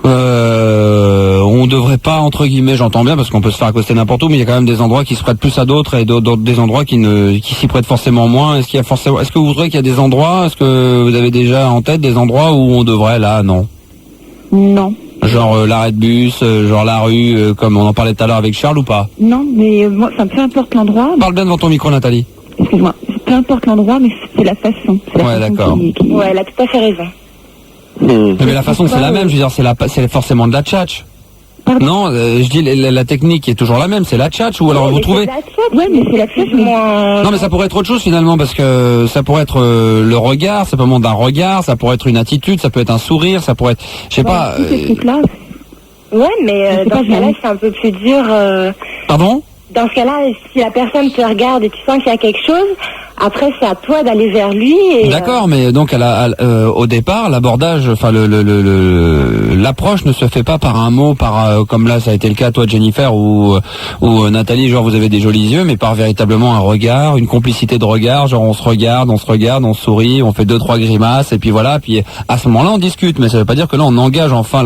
on devrait pas, entre guillemets, j'entends bien, parce qu'on peut se faire accoster n'importe où, mais il y a quand même des endroits qui se prêtent plus à d'autres et des endroits qui s'y prêtent forcément moins. Est-ce que vous voudrez qu'il y a des endroits, est-ce que vous avez déjà en tête des endroits où on devrait, là, non? Non. Genre l'arrêt de bus, genre la rue, comme on en parlait tout à l'heure avec Charles ou pas? Non, mais moi, peu importe l'endroit. Parle bien devant ton micro, Nathalie. Excuse-moi. Peu importe l'endroit, mais c'est la façon. Ouais, d'accord. Ouais, elle a tout à fait raison. Mais la façon, c'est la même. Je veux dire, c'est forcément de la tchatch. Non, je dis la technique est toujours la même, c'est la tchatch, ou alors vous trouvez... Ouais, mais c'est la tchatch, moins... Non, mais ça pourrait être autre chose finalement, parce que ça pourrait être le regard, ça peut être un regard, ça pourrait être une attitude, ça peut être un sourire, ça pourrait être... Je sais pas... Ouais, mais dans ce cas-là, c'est un peu plus dur... Pardon? Dans ce cas-là, si la personne te regarde et tu sens qu'il y a quelque chose, Après, c'est à toi d'aller vers lui. Et, d'accord, mais donc au départ, l'abordage, enfin l'approche ne se fait pas par un mot, comme là ça a été le cas toi Jennifer ou Nathalie, genre vous avez des jolis yeux, mais par véritablement un regard, une complicité de regard, genre on se regarde, on sourit, on fait 2-3 grimaces et puis voilà, puis à ce moment-là on discute, mais ça veut pas dire que là on engage enfin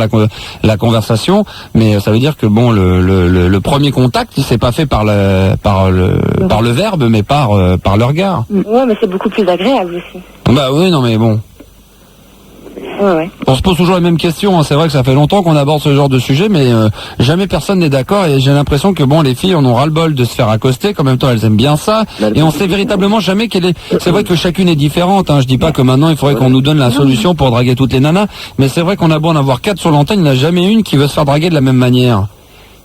la conversation, mais ça veut dire que bon le premier contact il s'est pas fait par le verbe, mais par le regard. Ouais, mais c'est beaucoup plus agréable aussi. Bah oui, non mais bon. Ouais. On se pose toujours les mêmes questions, hein. C'est vrai que ça fait longtemps qu'on aborde ce genre de sujet, mais jamais personne n'est d'accord et j'ai l'impression que bon, les filles en ont ras-le-bol de se faire accoster, qu'en même temps elles aiment bien ça, et on sait véritablement jamais quelle est... C'est vrai que chacune est différente, hein. Je dis pas que maintenant il faudrait qu'on nous donne la solution pour draguer toutes les nanas, mais c'est vrai qu'on a beau en avoir 4 sur l'antenne, il n'y en a jamais une qui veut se faire draguer de la même manière.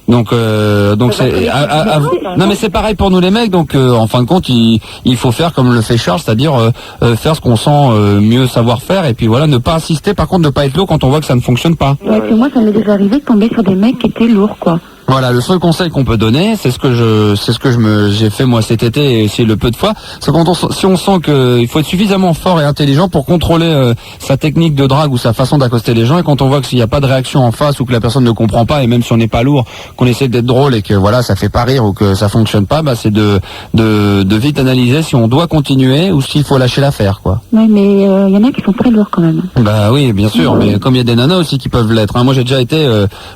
Donc c'est non mais c'est pareil pour nous les mecs, donc en fin de compte il faut faire comme le fait Charles, c'est-à-dire faire ce qu'on sent mieux savoir faire et puis voilà, ne pas insister, par contre ne pas être lourd quand on voit que ça ne fonctionne pas. Ouais, que moi ça m'est déjà arrivé de tomber sur des mecs qui étaient lourds quoi. Voilà, le seul conseil qu'on peut donner, c'est ce que j'ai fait moi cet été et aussi le peu de fois, c'est si on sent que il faut être suffisamment fort et intelligent pour contrôler sa technique de drague ou sa façon d'accoster les gens, et quand on voit qu'il n'y a pas de réaction en face ou que la personne ne comprend pas, et même si on n'est pas lourd, qu'on essaie d'être drôle et que voilà ça fait pas rire ou que ça fonctionne pas, bah c'est de vite analyser si on doit continuer ou s'il faut lâcher l'affaire quoi. Ouais, mais y en a qui sont très lourds quand même. Bah oui, bien sûr, mais comme il y a des nanas aussi qui peuvent l'être, hein. Moi j'ai déjà été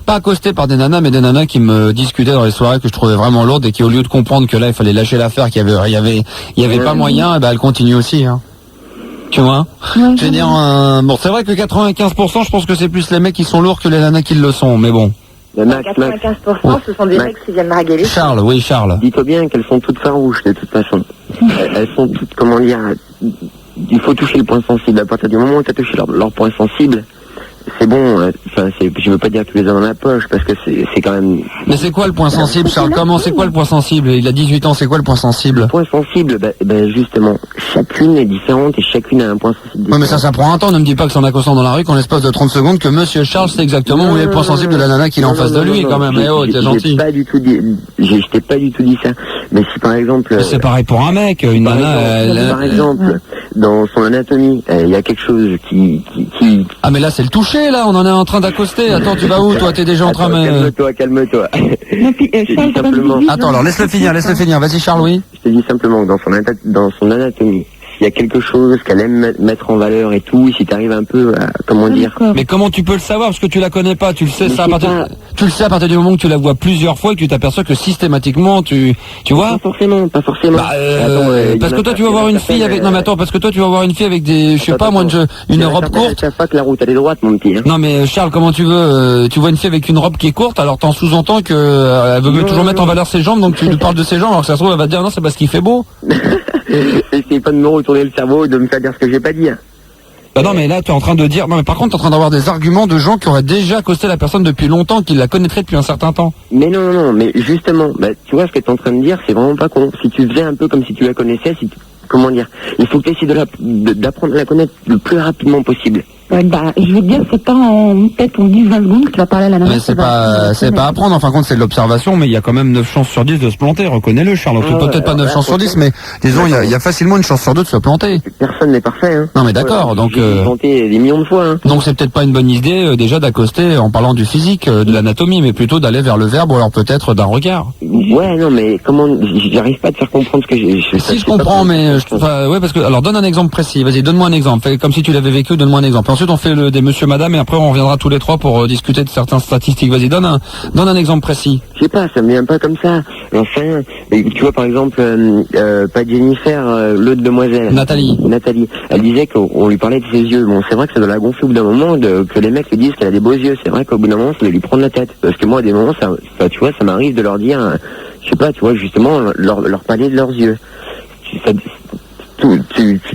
pas accosté par des nanas, mais des nanas qui me discutaient dans les soirées que je trouvais vraiment lourdes et qui au lieu de comprendre que là il fallait lâcher l'affaire, qu'il y avait pas moyen, et bah elles continuent aussi, hein. Tu vois, je veux dire, bon c'est vrai que 95% je pense que c'est plus les mecs qui sont lourds que les nanas qui le sont, mais bon. 95% ce sont des mecs qui viennent draguer les Charles, oui Charles. Dis-toi bien qu'elles sont toutes farouches de toute façon. Elles sont toutes, comment dire, il faut toucher le point sensible. À partir du moment où tu as touché leur point sensible, c'est bon, enfin, je veux pas dire tous les ans dans la poche, parce que c'est quand même... Mais c'est quoi le point sensible, Charles? Comment, c'est quoi le point sensible? Il a 18 ans, c'est quoi le point sensible? Le point sensible, justement, chacune est différente et chacune a un point sensible différent. Ouais, mais ça prend un temps, ne me dis pas que c'est en accostant dans la rue qu'en l'espace de 30 secondes que monsieur Charles sait exactement où est le point sensible de la nana qu'il est en face de lui, quand même. Eh oh, t'es gentil. Je t'ai pas du tout dit ça. Mais si par exemple... c'est pareil pour un mec, une nana... Par exemple, dans son anatomie, il y a quelque chose qui... Ah mais là c'est le toucher, là, on en est en train d'accoster. Attends, tu vas où, toi? T'es déjà en train de... Calme-toi. Simplement... Attends, alors laisse-le finir. Vas-y Charles, oui. Je te dis simplement que dans son anatomie, s'il y a quelque chose qu'elle aime mettre en valeur et tout, si t'arrives un peu à, comment dire... Mais comment tu peux le savoir, parce que tu la connais pas, tu le sais ça tu le sais à partir du moment où tu la vois plusieurs fois et que tu t'aperçois que systématiquement tu vois. Pas forcément. Parce que toi tu vas voir une fille avec... Non mais attends, parce que toi tu vas voir une fille avec des... Je sais pas moi, une robe courte. Je sais pas que la route elle est droite, mon petit. Non mais Charles, comment tu veux... Tu vois une fille avec une robe qui est courte, alors t'en sous-entends que elle veut toujours mettre en valeur ses jambes, donc tu lui parles de ses jambes, alors que ça se trouve elle va te dire non, c'est parce qu'il fait beau. Essayez pas de me retourner le cerveau et de me faire dire ce que j'ai pas dit. Bah non mais là tu es en train de dire... Non mais par contre tu es en train d'avoir des arguments de gens qui auraient déjà accosté la personne depuis longtemps, qui la connaîtraient depuis un certain temps. Mais non, mais justement, tu vois ce que tu es en train de dire, c'est vraiment pas con. Si tu faisais un peu comme si tu la connaissais, comment dire, il faut que tu essaies d'apprendre à la connaître le plus rapidement possible. Je vais te dire, c'est pas peut-être en 10-20 secondes que tu vas parler à la nana. Mais c'est pas apprendre, en fin de compte c'est de l'observation, mais il y a quand même 9 chances sur 10 de se planter, reconnais-le Charles. Peut-être pas 9 chances sur 10, mais disons il y a facilement une chance sur 2 de se planter. Personne n'est parfait, hein. Non mais d'accord, donc... planté des millions de fois, hein. Donc c'est peut-être pas une bonne idée déjà d'accoster en parlant du physique, de l'anatomie, mais plutôt d'aller vers le verbe ou alors peut-être d'un regard. Ouais, non mais comment... J'arrive pas à te faire comprendre ce que j'ai... Si je comprends, mais... ouais, parce que... Alors donne un exemple précis, vas-y, donne-moi un exemple. Fais comme si tu l'avais vécu, donne-moi un exemple. Ensuite on fait des monsieur madame et après on reviendra tous les trois pour discuter de certaines statistiques. Vas-y, donne un exemple précis. Je sais pas, ça me vient pas comme ça. Enfin, tu vois par exemple pas Jennifer, l'autre demoiselle. Nathalie. Elle disait qu'on lui parlait de ses yeux. Bon, c'est vrai que ça doit la gonfler au bout d'un moment que les mecs lui disent qu'elle a des beaux yeux. C'est vrai qu'au bout d'un moment ça doit lui prendre la tête. Parce que moi à des moments tu vois, ça m'arrive de leur dire, je sais pas, tu vois, justement leur parler de leurs yeux.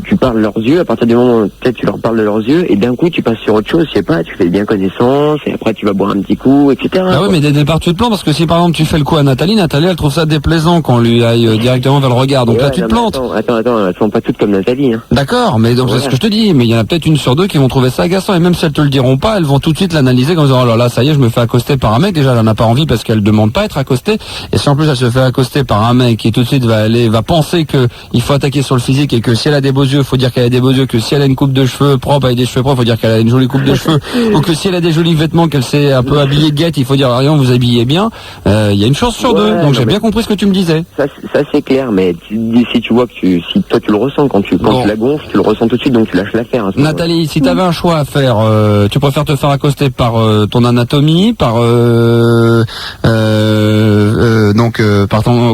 Tu parles de leurs yeux, à partir du moment où peut-être tu leur parles de leurs yeux, et d'un coup tu passes sur autre chose, je sais pas, tu fais bien connaissance, et après tu vas boire un petit coup, etc. Ah oui, mais dès le départ tu te plantes, parce que si par exemple tu fais le coup à Nathalie elle trouve ça déplaisant qu'on lui aille directement vers le regard, donc là tu te plantes. Attends, elles sont pas toutes comme Nathalie, hein. D'accord, mais donc c'est ce que je te dis, mais il y en a peut-être une sur 2 qui vont trouver ça agaçant, et même si elles te le diront pas, elles vont tout de suite l'analyser comme disant, oh là là, ça y est, je me fais accoster par un mec, déjà elle en a pas envie parce qu'elle demande pas à être accostée, et si en plus elle se fait accoster par un mec qui tout de suite va penser que il faut attaquer sur le physique, magnifique et que si elle a des beaux yeux, faut dire qu'elle a des beaux yeux, que si elle a une coupe de cheveux propre avec des cheveux propres, faut dire qu'elle a une jolie coupe de cheveux, ou que si elle a des jolis vêtements, qu'elle s'est un peu habillée de guette, il faut dire Arion, vous habillez bien. Il y a une chance sur deux. Donc j'ai bien compris ce que tu me disais. Ça c'est clair, mais si tu vois que si toi tu le ressens quand tu la gonfles, tu le ressens tout de suite, donc tu lâches l'affaire. Hein, Nathalie, si tu avais un choix à faire, tu préfères te faire accoster par ton anatomie, par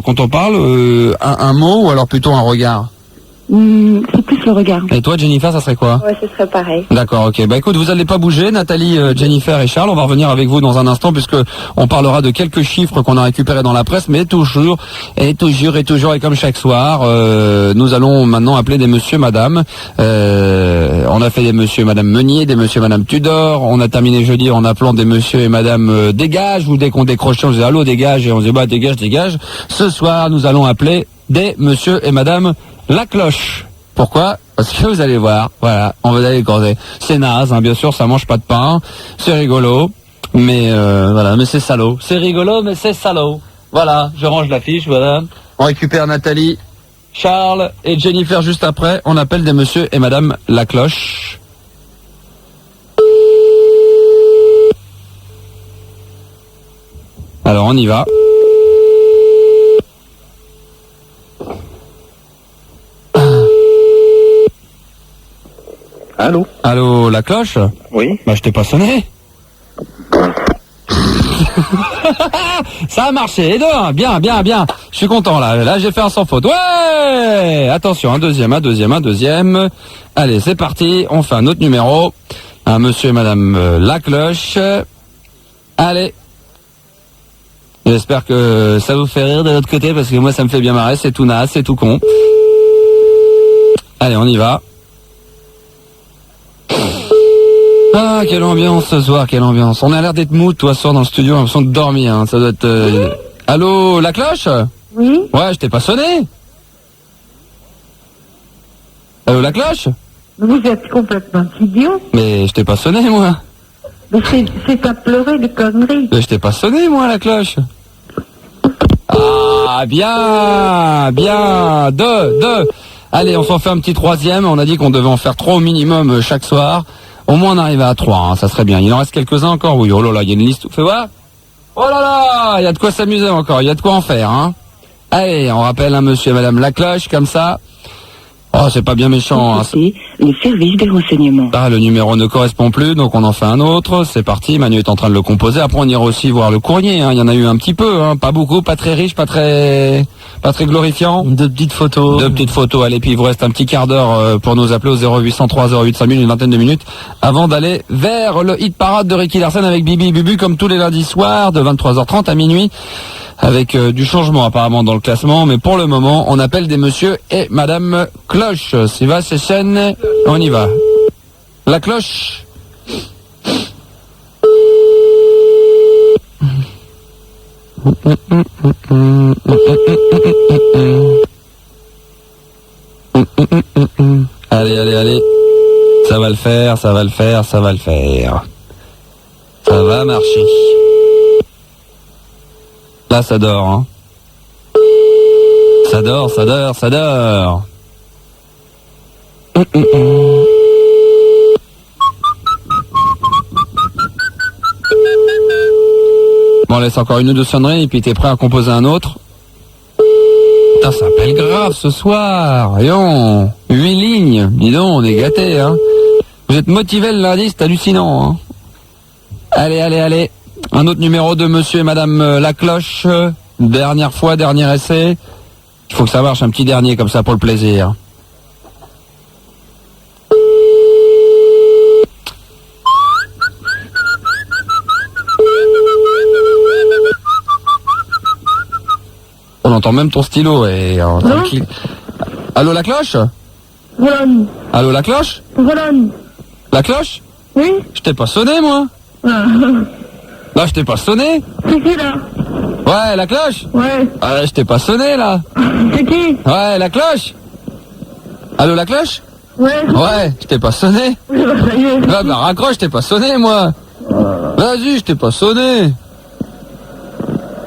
quand on parle, un mot ou alors plutôt un regard? C'est plus le regard. Et toi, Jennifer, ça serait quoi? Ouais, ce serait pareil. D'accord, ok. Bah écoute, vous allez pas bouger, Nathalie, Jennifer et Charles. On va revenir avec vous dans un instant puisque on parlera de quelques chiffres qu'on a récupérés dans la presse, mais toujours, et comme chaque soir, nous allons maintenant appeler des monsieur, madame. On a fait des monsieur et madame Meunier, des monsieur et madame Tudor. On a terminé jeudi en appelant des monsieur et madame Dégage, ou dès qu'on décrochait, on disait allô, dégage, et on disait bah dégage. Ce soir, nous allons appeler des monsieur et madame La Cloche. Pourquoi? Parce que vous allez voir, voilà, on va aller creuser. C'est naze, hein, bien sûr, ça mange pas de pain, c'est rigolo, mais voilà, mais c'est salaud. C'est rigolo, mais c'est salaud. Voilà, je range la fiche, voilà. On récupère Nathalie, Charles et Jennifer juste après. On appelle des monsieur et madame La Cloche. Alors on y va. Allô? Allô, La Cloche? Oui. Bah je t'ai pas sonné. Ça a marché, les deux, hein. Bien. Je suis content là j'ai fait un sans faute. Ouais. Attention, un deuxième. Allez, c'est parti, on fait un autre numéro. Un monsieur et madame La Cloche. Allez. J'espère que ça vous fait rire de l'autre côté parce que moi ça me fait bien marrer, c'est tout naze, c'est tout con. Allez, on y va. Ah, quelle ambiance ce soir, quelle ambiance. On a l'air d'être mou, toi, ce soir dans le studio, on a l'impression de dormir, hein. Ça doit être... Allô, La Cloche? Oui. Ouais, je t'ai pas sonné. Allô, La Cloche? Vous êtes complètement idiot. Mais je t'ai pas sonné, moi. Mais c'est à pleurer de conneries. Mais je t'ai pas sonné, moi, La Cloche. Ah, bien. Deux. Allez, on s'en fait un petit troisième. On a dit qu'on devait en faire 3 au minimum chaque soir. Au moins on arrive à 3, hein, ça serait bien. Il en reste quelques-uns encore, oui. Oh là là, il y a une liste. Fais voir. Oh là là, il y a de quoi s'amuser encore, il y a de quoi en faire, hein. Allez, on rappelle un monsieur et madame La Cloche, comme ça. Oh, c'est pas bien méchant, hein. Le service des renseignements. Ah, le numéro ne correspond plus, donc on en fait un autre. C'est parti, Manu est en train de le composer. Après, on ira aussi voir le courrier, hein. Il y en a eu un petit peu, hein. Pas beaucoup, pas très riche, pas très glorifiant. Deux petites photos. Allez, puis il vous reste un petit quart d'heure pour nous appeler au 0803 08 5000, une vingtaine de minutes, avant d'aller vers le hit parade de Ricky Larsen avec Bibi et Bubu, comme tous les lundis soirs, de 23h30 à minuit. Avec du changement apparemment dans le classement, mais pour le moment, on appelle des monsieur et madame Cloche. C'est va, c'est chaîne, on y va. La Cloche. Allez. Ça va le faire. Ça va marcher. Là, ça dort, hein. Ça dort. Bon, on laisse encore une ou deux sonneries et puis t'es prêt à composer un autre. Putain, ça appelle grave ce soir. Voyons, 8 lignes. Dis donc, on est gâtés, hein. Vous êtes motivés le lundi, c'est hallucinant, hein. Allez. Un autre numéro de monsieur et madame La Cloche. Dernière fois, dernier essai. Il faut que ça marche, un petit dernier comme ça pour le plaisir. On entend même ton stylo et tranquille. Allô, La Cloche? Volonne. Allô, La Cloche? Volonne. La Cloche? Oui. Je t'ai pas sonné, moi. Là, je t'ai pas sonné. C'est qui, là? Ouais, La Cloche? Ouais. Je t'ai pas sonné, là. C'est qui? Ouais, La Cloche? Allô, La Cloche? Ouais. Ouais, je t'ai pas sonné. Ah, bah raccroche, je t'ai pas sonné, moi. Vas-y, je t'ai pas sonné.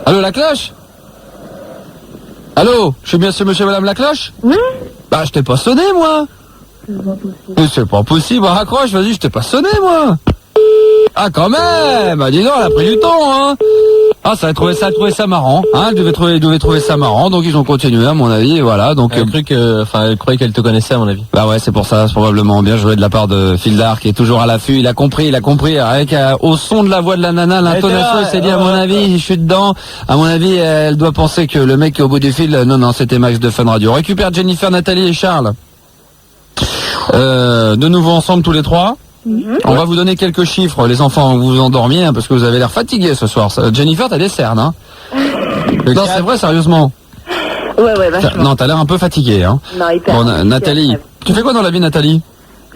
Allô, La Cloche? Allô, je suis bien sur monsieur et madame La Cloche? Oui. Bah, je t'ai pas sonné, moi. C'est pas possible, raccroche, vas-y, je t'ai pas sonné, moi. Ah, quand même. Bah, dis donc, elle a pris du temps, hein. Ah, ça a trouvé ça marrant, hein. Elle devait trouver ça marrant, donc ils ont continué, à mon avis, et voilà, donc. Elle croyait qu'elle te connaissait, à mon avis. Bah ouais, c'est pour ça, c'est probablement bien joué de la part de Fildar, qui est toujours à l'affût. Il a compris, avec, au son de la voix de la nana, l'intonation, il s'est dit, à mon avis, je suis dedans. À mon avis, elle doit penser que le mec qui est au bout du fil, non, c'était Max de Fun Radio. On récupère Jennifer, Nathalie et Charles. De nouveau ensemble tous les trois. On va vous donner quelques chiffres, les enfants, vous vous endormiez, hein, parce que vous avez l'air fatigués ce soir. Jennifer, t'as des cernes, hein. Non, c'est vrai, sérieusement. Ouais, vachement. Non, t'as l'air un peu fatigué, hein. Non, hyper. Bon, Nathalie, tu fais quoi dans la vie, Nathalie?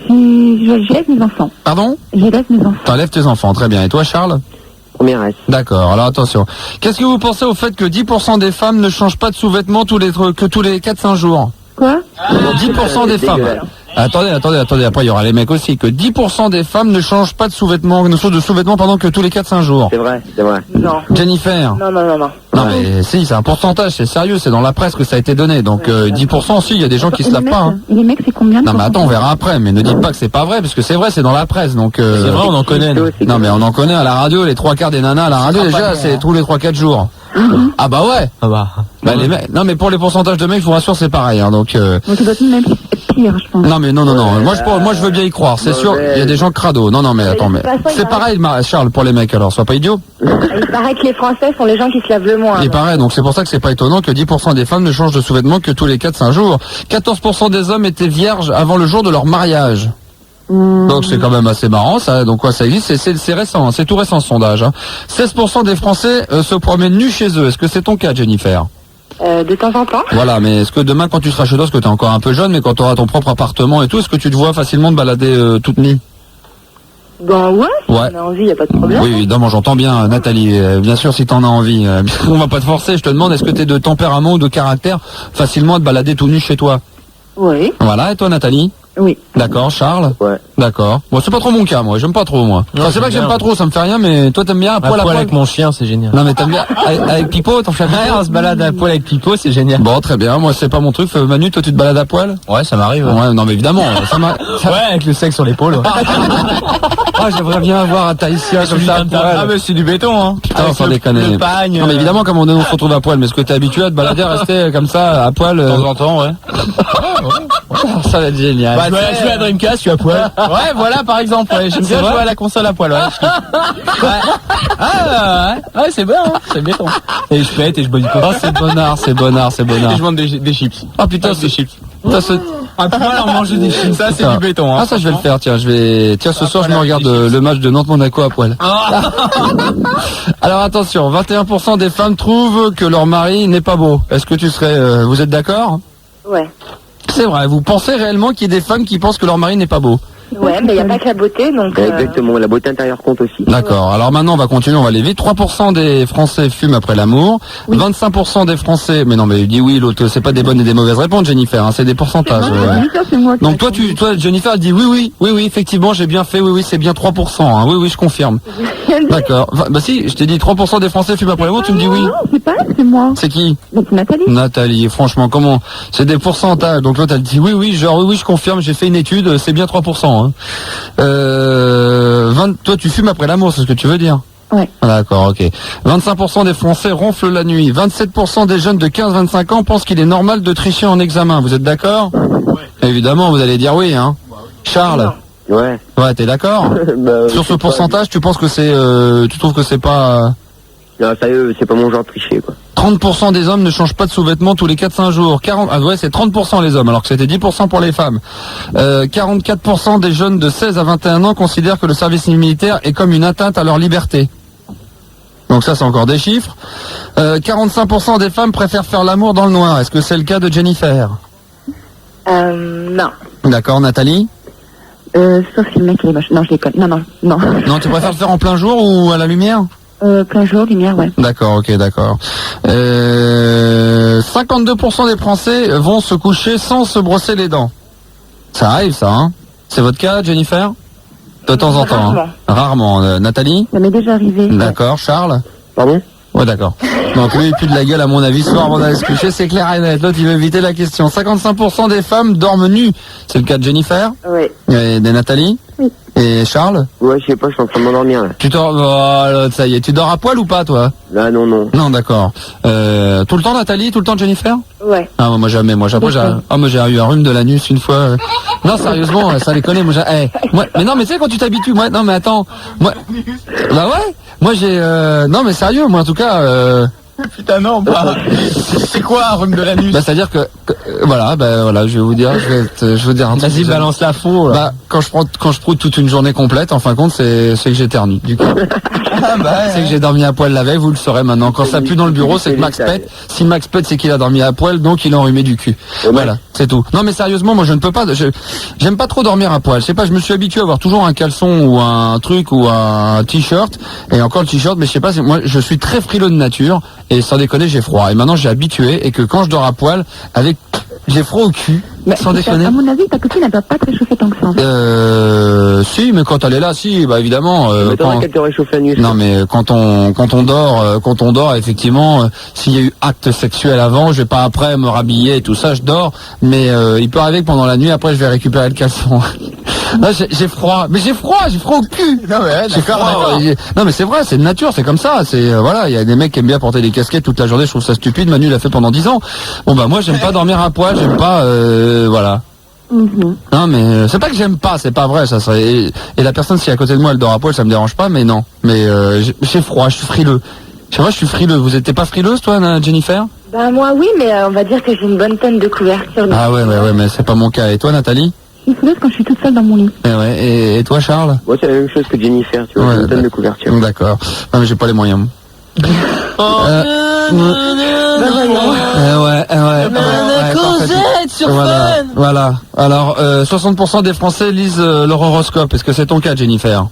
J'élève mes enfants. Pardon? J'élève mes enfants. T'enlèves tes enfants, très bien. Et toi, Charles? Première S. D'accord, alors attention. Qu'est-ce que vous pensez au fait que 10% des femmes ne changent pas de sous-vêtements tous les 4-5 jours? Quoi? 10% des femmes. Attendez, après il y aura les mecs aussi, que 10% des femmes ne changent pas de sous-vêtements, que tous les 4-5 jours. C'est vrai. Non. Jennifer. Non. Non mais si, c'est un pourcentage, c'est sérieux, c'est dans la presse que ça a été donné, donc 10% si, il y a des gens qui se lavent pas. Hein. Les mecs, c'est combien? Non mais attends, on verra après, mais ne dites pas que c'est pas vrai, parce que c'est vrai, c'est dans la presse, donc... C'est vrai, on en connaît. Non mais on en connaît à la radio, les 3/4 des nanas à la radio déjà, c'est tous les 3-4 jours. Ah bah ouais. Bah les mecs, non mais pour les pourcentages de mecs, je vous rassure, c'est pareil, hein, donc... Donc ça doit être même pire, je pense. Non mais non. Moi je veux bien y croire, c'est sûr. Il y a des gens crado. Non mais attends, mais c'est pareil, Charles, pour les mecs alors, sois pas idiot. Il paraît que les Français sont les gens qui se lavent le moins. Il paraît, donc c'est pour ça que c'est pas étonnant que 10% des femmes ne changent de sous-vêtements que tous les 4-5 jours. 14% des hommes étaient vierges avant le jour de leur mariage. Donc c'est quand même assez marrant, ça. Donc quoi, ça existe, c'est récent, hein, c'est tout récent ce sondage. Hein. 16% des Français se promènent nus chez eux. Est-ce que c'est ton cas, Jennifer? De temps en temps. Voilà, mais est-ce que demain quand tu seras chez toi, parce que t'es encore un peu jeune, mais quand tu auras ton propre appartement et tout, est-ce que tu te vois facilement te balader toute nue? Ben ouais, si on a envie, y a pas de problème. Oui, évidemment, j'entends bien, Nathalie. Bien sûr, si t'en as envie. On va pas te forcer, je te demande, est-ce que t'es de tempérament ou de caractère facilement à te balader tout nu chez toi? Oui. Voilà, et toi, Nathalie? Oui. D'accord, Charles? Ouais. D'accord. Bon, c'est pas trop mon cas, moi. J'aime pas trop, moi. Non, c'est vrai que j'aime pas trop, ça me fait rien, mais toi, t'aimes bien à poil avec mon chien, c'est génial. Non, mais t'aimes bien avec Pipo, ton chien? On se balade à poil avec Pipo, c'est génial. Bon, très bien. Moi, c'est pas mon truc. Manu, toi, tu te balades à poil? Ouais, ça m'arrive. Ouais, non, mais évidemment. Ouais, avec le sexe sur l'épaule. Ah, j'aimerais bien avoir un Tahitien comme ça à poil. Ah, mais c'est du béton, hein. Putain, sans déconner. Le pagne. Non, mais évidemment, comme on se retrouve à poil, mais est-ce que t'es habitué à te balader, à rester comme ça, à poil? De temps en temps, ouais. Ça va être génial. Bah, je suis à Dreamcast, je suis à poil. Ouais, voilà, par exemple, ouais. J'aime bien jouer à la console à poil, ouais. Ouais, c'est bon, hein. C'est béton. Et je pète et je body pop. Oh, c'est bonnard. Et je mange des chips. Oh putain, des chips. À poil, on mange des chips. Ça, c'est du béton, hein. Ah, ça, je vais le faire, tiens, ce soir, je me regarde le match de Nantes-Monaco à poil. Alors, attention, 21% des femmes trouvent que leur mari n'est pas beau. Est-ce que vous êtes d'accord? Ouais. C'est vrai, vous pensez réellement qu'il y ait des femmes qui pensent que leur mari n'est pas beau? Ouais, mais il n'y a pas que la beauté, donc... Exactement, la beauté intérieure compte aussi. D'accord, alors maintenant on va continuer, on va aller vite. 3% des Français fument après l'amour, 25% des Français... Mais non, mais dis oui, l'autre, c'est pas des bonnes et des mauvaises réponses, Jennifer, hein, c'est des pourcentages. Donc toi, Jennifer, dis oui, effectivement, j'ai bien fait, oui, c'est bien 3%, hein, oui, je confirme. D'accord, bah si, je t'ai dit 3% des Français fument après l'amour, tu me dis oui. Non, c'est pas elle, c'est moi. C'est qui? Donc Nathalie. Nathalie, franchement, comment? C'est des pourcentages, donc l'autre elle dit oui, je confirme, j'ai fait une étude, c'est bien 3%. Hein. Toi tu fumes après l'amour, c'est ce que tu veux dire? Ouais. D'accord, ok. 25% des Français ronflent la nuit. 27% des jeunes de 15-25 ans pensent qu'il est normal de tricher en examen. Vous êtes d'accord? Ouais. Évidemment, vous allez dire oui, hein. Charles? Ouais. Ouais, t'es d'accord? Bah, sur ce pourcentage, tu penses que tu trouves que c'est pas... Non, sérieux, c'est pas mon genre de tricher, quoi. 30% des hommes ne changent pas de sous-vêtements tous les 4-5 jours. C'est 30% les hommes, alors que c'était 10% pour les femmes. 44% des jeunes de 16 à 21 ans considèrent que le service militaire est comme une atteinte à leur liberté. Donc ça, c'est encore des chiffres. 45% des femmes préfèrent faire l'amour dans le noir. Est-ce que c'est le cas de Jennifer? Non. D'accord, Nathalie? Sauf si le mec il est moche. Non, je déconne. Non. Non, tu préfères le faire en plein jour ou à la lumière? Plein jour, lumière, ouais. D'accord, ok, d'accord. 52% des Français vont se coucher sans se brosser les dents. Ça arrive, ça, hein? C'est votre cas, Jennifer? De temps en temps, hein. Rarement. Nathalie? Ça m'est déjà arrivé. D'accord, Charles? Pardon? Ouais, d'accord. Donc lui, il pue de la gueule, à mon avis, soir avant d'aller se coucher, c'est clair et net. L'autre, il veut éviter la question. 55% des femmes dorment nues. C'est le cas de Jennifer? Oui. Et de Nathalie? Oui. Et Charles? Ouais, je sais pas, je suis en train de m'endormir, là. Tu dors, oh, ça y est, tu dors à poil ou pas, toi? Là, non. Non, d'accord. Tout le temps, Nathalie? Tout le temps, Jennifer? Ouais. Ah, moi, jamais. Moi, j'ai eu un rhume de l'anus une fois. Non, sérieusement, ça les connaît. Moi, mais non, mais tu sais, quand tu t'habitues, moi, non, mais attends. Moi, bah ouais. Moi, j'ai, non, mais sérieux, moi, en tout cas, Putain, non, bah. C'est quoi un rhume de l'anus? Bah, c'est-à-dire que voilà, je vais vous dire, je vais vous dire un truc. Vas-y, balance la faux, là. Bah, quand je proute toute une journée complète, en fin de compte, c'est que j'éternue, du coup. C'est que j'ai dormi à poil la veille, vous le saurez maintenant. Quand ça pue dans le bureau, c'est que Max pète. Si Max pète, c'est qu'il a dormi à poil, donc il a enrhumé du cul. Voilà, c'est tout. Non, mais sérieusement, moi, je ne peux pas, j'aime pas trop dormir à poil. Je sais pas, je me suis habitué à avoir toujours un caleçon ou un truc ou un t-shirt. Et encore le t-shirt, mais je sais pas, moi, je suis très frileux de nature. Et sans déconner, j'ai froid. Et maintenant, j'ai habitué. Et que quand je dors à poil, j'ai froid au cul. Mais sans déconner. À mon avis, ta copine, elle doit pas te réchauffer tant que ça. Si, mais quand elle est là, si, bah évidemment. Mais t'aurais qu'à te réchauffer la nuit. Non, mais quand on dort, effectivement, s'il y a eu acte sexuel avant, je vais pas après me rhabiller et tout ça, je dors. Mais il peut arriver que pendant la nuit, après, je vais récupérer le caleçon. Là, j'ai froid. Mais j'ai froid au cul. Non, mais d'accord. Non, mais c'est vrai, c'est de nature, c'est comme ça. C'est voilà, il y a des mecs qui aiment bien porter des casquettes toute la journée. Je trouve ça stupide. Manu l'a fait pendant 10 ans. Bon bah moi, j'aime pas dormir à poil. J'aime pas, voilà. Non, mais c'est pas que j'aime pas, c'est pas vrai. Ça serait et la personne si à côté de moi elle dort à poil, ça me dérange pas. Mais non. Mais j'ai froid, je suis frileux. C'est vrai, je suis frileux. Vous étiez pas frileuse, toi, Jennifer? Bah moi oui, mais on va dire que j'ai une bonne tonne de couverture. Ah ouais, mais c'est pas mon cas. Et toi, Nathalie? Je suis frileuse quand je suis toute seule dans mon lit. Et toi, Charles? Moi, c'est la même chose que Jennifer, tu vois, une tonne de couverture. D'accord. Non, mais j'ai pas les moyens. Cosette sur Fun. Voilà. Alors, 60% des Français lisent leur horoscope. Est-ce que c'est ton cas, Jennifer?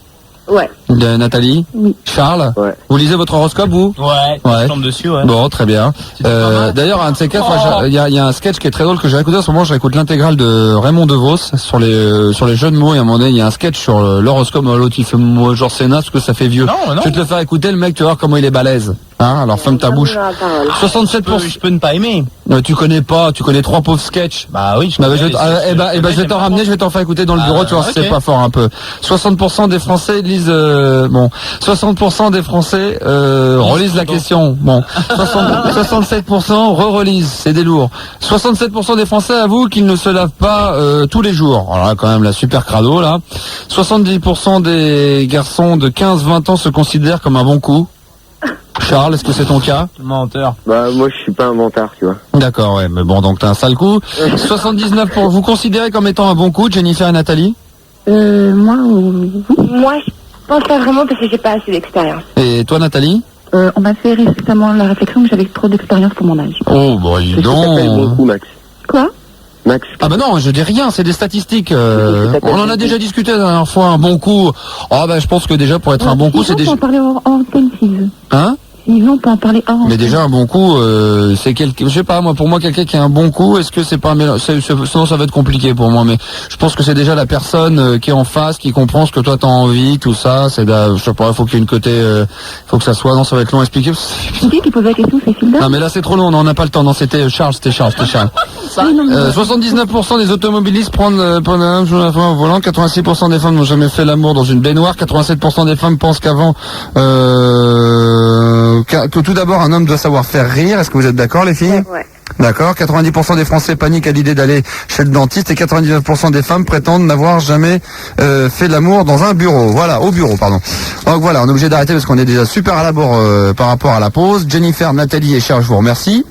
Ouais. Nathalie? Oui. Charles? Ouais. Vous lisez votre horoscope, vous? Ouais. Je tombe dessus, ouais. Bon, très bien. D'ailleurs, un de ces quatre, il y a un sketch qui est très drôle que j'ai écouté en ce moment. Je réécoute l'intégrale de Raymond DeVos sur les jeux de mots. Et à un moment donné, il y a un sketch sur l'horoscope. L'autre, il fait genre Sénat, parce que ça fait vieux. Non. Je vais te le faire écouter, le mec, tu vas voir comment il est balèze. Hein, alors ferme ta bouche. 67%. Je peux ne pas aimer. Tu connais 3 pauvres sketchs. Bah oui, je vais t'en ramener, je vais t'en faire écouter dans le bureau, tu vois, c'est pas fort un peu. 60% des Français lisent 60% des Français relisent la question. Bon, 67% relisent, c'est des lourds. 67% des Français avouent qu'ils ne se lavent pas tous les jours. Alors là, quand même la super crado là. 70% des garçons de 15-20 ans se considèrent comme un bon coup. Charles, est-ce que c'est ton cas? Menteur. Bah moi je suis pas un mentard, tu vois. D'accord, ouais, mais bon, donc t'as un sale coup. 79 pour vous considérez comme étant un bon coup, Jennifer et Nathalie? Moi, oui. Moi, je pense pas vraiment parce que j'ai pas assez d'expérience. Et toi, Nathalie? On m'a fait récemment la réflexion que j'avais trop d'expérience pour mon âge. Oh, bon, dis donc. C'est bon coup, Max. Quoi? Max. Ah bah non, je dis rien, c'est des statistiques. On en a déjà discuté la dernière fois, un bon coup. Oh bah je pense que déjà pour être un bon coup, c'est déjà... On peut en parler hors antenne, s'il veut. Hein? On peut en parler hors antenne. Mais déjà un bon coup, c'est je sais pas, moi pour moi quelqu'un qui a un bon coup, est-ce que c'est pas un mélange? Sinon ça va être compliqué pour moi, mais je pense que c'est déjà la personne qui est en face, qui comprend ce que toi t'as envie, tout ça. C'est je sais pas, faut qu'il y ait une côté, faut que ça soit, non ça va être long à expliquer. C'est qui pose la question, c'est Hilda? Non mais là c'est trop long, on n'en a pas le temps. Non, c'était Charles. 79% des automobilistes prennent un jour la fin au volant, 86% des femmes n'ont jamais fait l'amour dans une baignoire, 87% des femmes pensent qu'avant que tout d'abord un homme doit savoir faire rire. Est-ce que vous êtes d'accord, les filles? Ouais. D'accord. 90% des Français paniquent à l'idée d'aller chez le dentiste et 99% des femmes prétendent n'avoir jamais fait l'amour dans un bureau. Voilà, au bureau, pardon. Donc voilà, on est obligé d'arrêter parce qu'on est déjà super à la bourre par rapport à la pause. Jennifer, Nathalie et Charles, je vous remercie.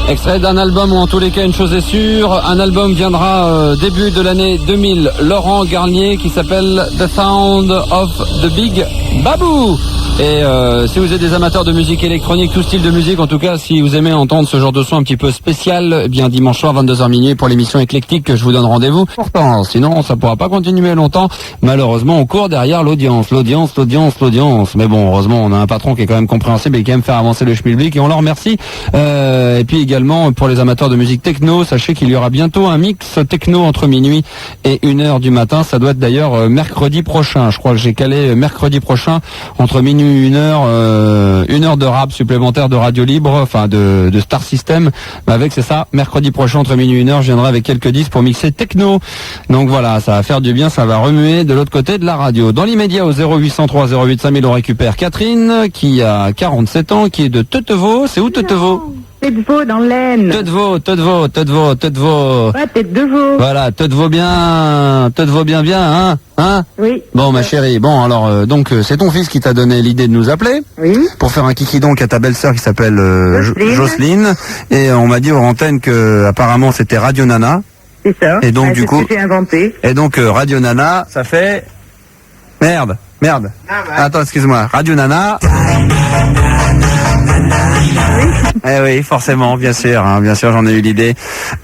Extrait d'un album, ou en tous les cas une chose est sûre, un album viendra début de l'année 2000, Laurent Garnier, qui s'appelle The Sound of the Big Babou. Et si vous êtes des amateurs de musique électronique, tout style de musique, en tout cas, si vous aimez entendre ce genre de son un petit peu spécial, eh bien dimanche soir 22h minuit pour l'émission éclectique que je vous donne rendez-vous. Pourtant, sinon ça pourra pas continuer longtemps. Malheureusement, on court derrière l'audience. Mais bon, heureusement, on a un patron qui est quand même compréhensible et qui aime faire avancer le schmilblick et on leur remercie. Et puis également pour les amateurs de musique techno, sachez qu'il y aura bientôt un mix techno entre minuit et 1h du matin. Ça doit être d'ailleurs mercredi prochain. Je crois que j'ai calé mercredi prochain entre minuit 1h, 1h de rap supplémentaire de radio libre, enfin de Star System. Avec, c'est ça, mercredi prochain entre minuit et 1h, je viendrai avec quelques disques pour mixer techno. Donc voilà, ça va faire du bien, ça va remuer de l'autre côté de la radio. Dans l'immédiat, au 0803 08 5000, on récupère Catherine, qui a 47 ans, qui est de Teutevaux. C'est où Teutevaux? Teutevaux dans l'Aisne. Teutevaux. Ouais, tête de veau. Voilà, Teutevaux bien, hein? Oui. Bon, ma chérie, bon, alors, donc, c'est ton fils qui t'a donné l'idée de nous appeler. Oui. Pour faire un kiki donc à ta belle-sœur qui s'appelle Jocelyne. Et on m'a dit aux antennes que, apparemment, c'était Radio Nana. C'est ça. Et donc, du coup. C'est ce que j'ai inventé. Et donc, Radio Nana, ça fait. Merde. Attends, excuse-moi. Radio Nana. Eh oui, forcément, bien sûr, j'en ai eu l'idée.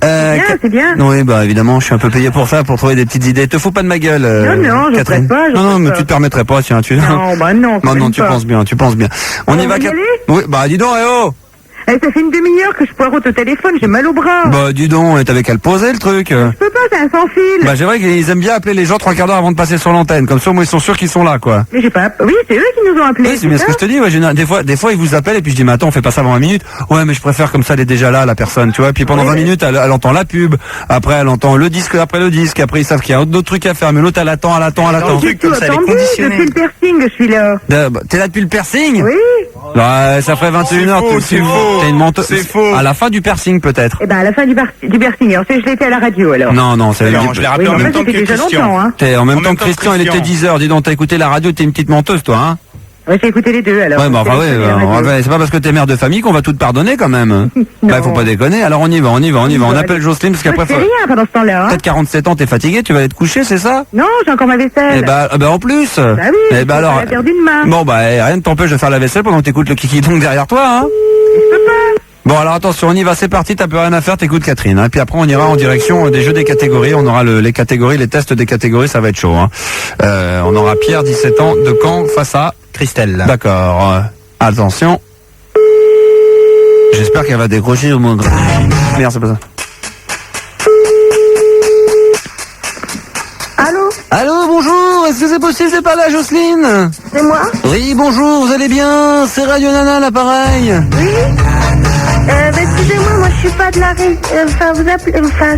C'est bien. Oui, bah évidemment, je suis un peu payé pour ça, pour trouver des petites idées. Te fous pas de ma gueule, non, je Catherine. pas. Non, mais tu te permettrais pas, tiens, tu. Non, bah non. Non, tu penses bien. On y va, y aller ? Oui, bah dis donc, Ça fait une demi-heure que je poireaute au téléphone, j'ai mal au bras. Bah dis donc, t'avais qu'à le poser le truc. Je peux pas, c'est un sans fil. Bah c'est vrai qu'ils aiment bien appeler les gens 3 quarts d'heure avant de passer sur l'antenne, comme ça au moins ils sont sûrs qu'ils sont là, quoi. Mais j'ai pas. Oui, c'est eux qui nous ont appelés. Oui, c'est bien ce que je te dis, ouais, des fois ils vous appellent et puis je dis mais attends, on fait pas ça avant 20 minutes. Ouais, mais je préfère comme ça, elle est déjà là, la personne, tu vois. Et puis pendant 20 minutes, elle entend la pub, après elle entend le disque, après ils savent qu'il y a d'autres trucs à faire, mais l'autre elle attend. J'ai tout attendu, depuis le piercing, je suis là. T'es là depuis le piercing? Oui. Bah, ça ferait 21h, t'es une menteuse. C'est faux. À la fin du piercing, peut-être. Eh ben, à la fin du piercing. Alors, je l'ai été à la radio, alors. Non, c'est je l'ai rappelé en même temps que Christian. T'es en même temps que Christian, il était 10h. Dis donc, t'as écouté la radio, t'es une petite menteuse, toi, hein? Ouais, j'ai écouté les deux, alors. Ouais, bah, enfin, c'est pas parce que t'es mère de famille qu'on va tout te pardonner, quand même. Bah, faut pas déconner. Alors, on y va. On appelle Jocelyne, parce qu'après, c'est rien pendant ce temps-là, hein. Peut-être 47 ans, t'es fatigué, tu vas aller te coucher, c'est ça? Non, j'ai encore ma vaisselle. Eh bah, en plus. Bah oui. Eh bah, alors. J'ai perdu une main. Bon, bah, rien ne t'empêche de faire la vaisselle pendant que t'écoutes le kiki donc derrière toi, hein. Je peux pas. Bon, alors attention, on y va, c'est parti, t'as plus rien à faire, t'écoutes Catherine. Et puis après, on ira en direction des jeux des catégories. On aura les catégories, les tests des catégories, ça va être chaud, hein. On aura Pierre, 17 ans, de Caen, face à Christelle. D'accord. Attention. J'espère qu'elle va décrocher au moins. Merde, c'est pas ça. Allô, bonjour, est-ce que c'est possible, c'est pas là, Jocelyne? C'est moi? Oui, bonjour, vous allez bien? C'est Radio Nana, l'appareil. Oui. Excusez-moi, moi je suis pas de la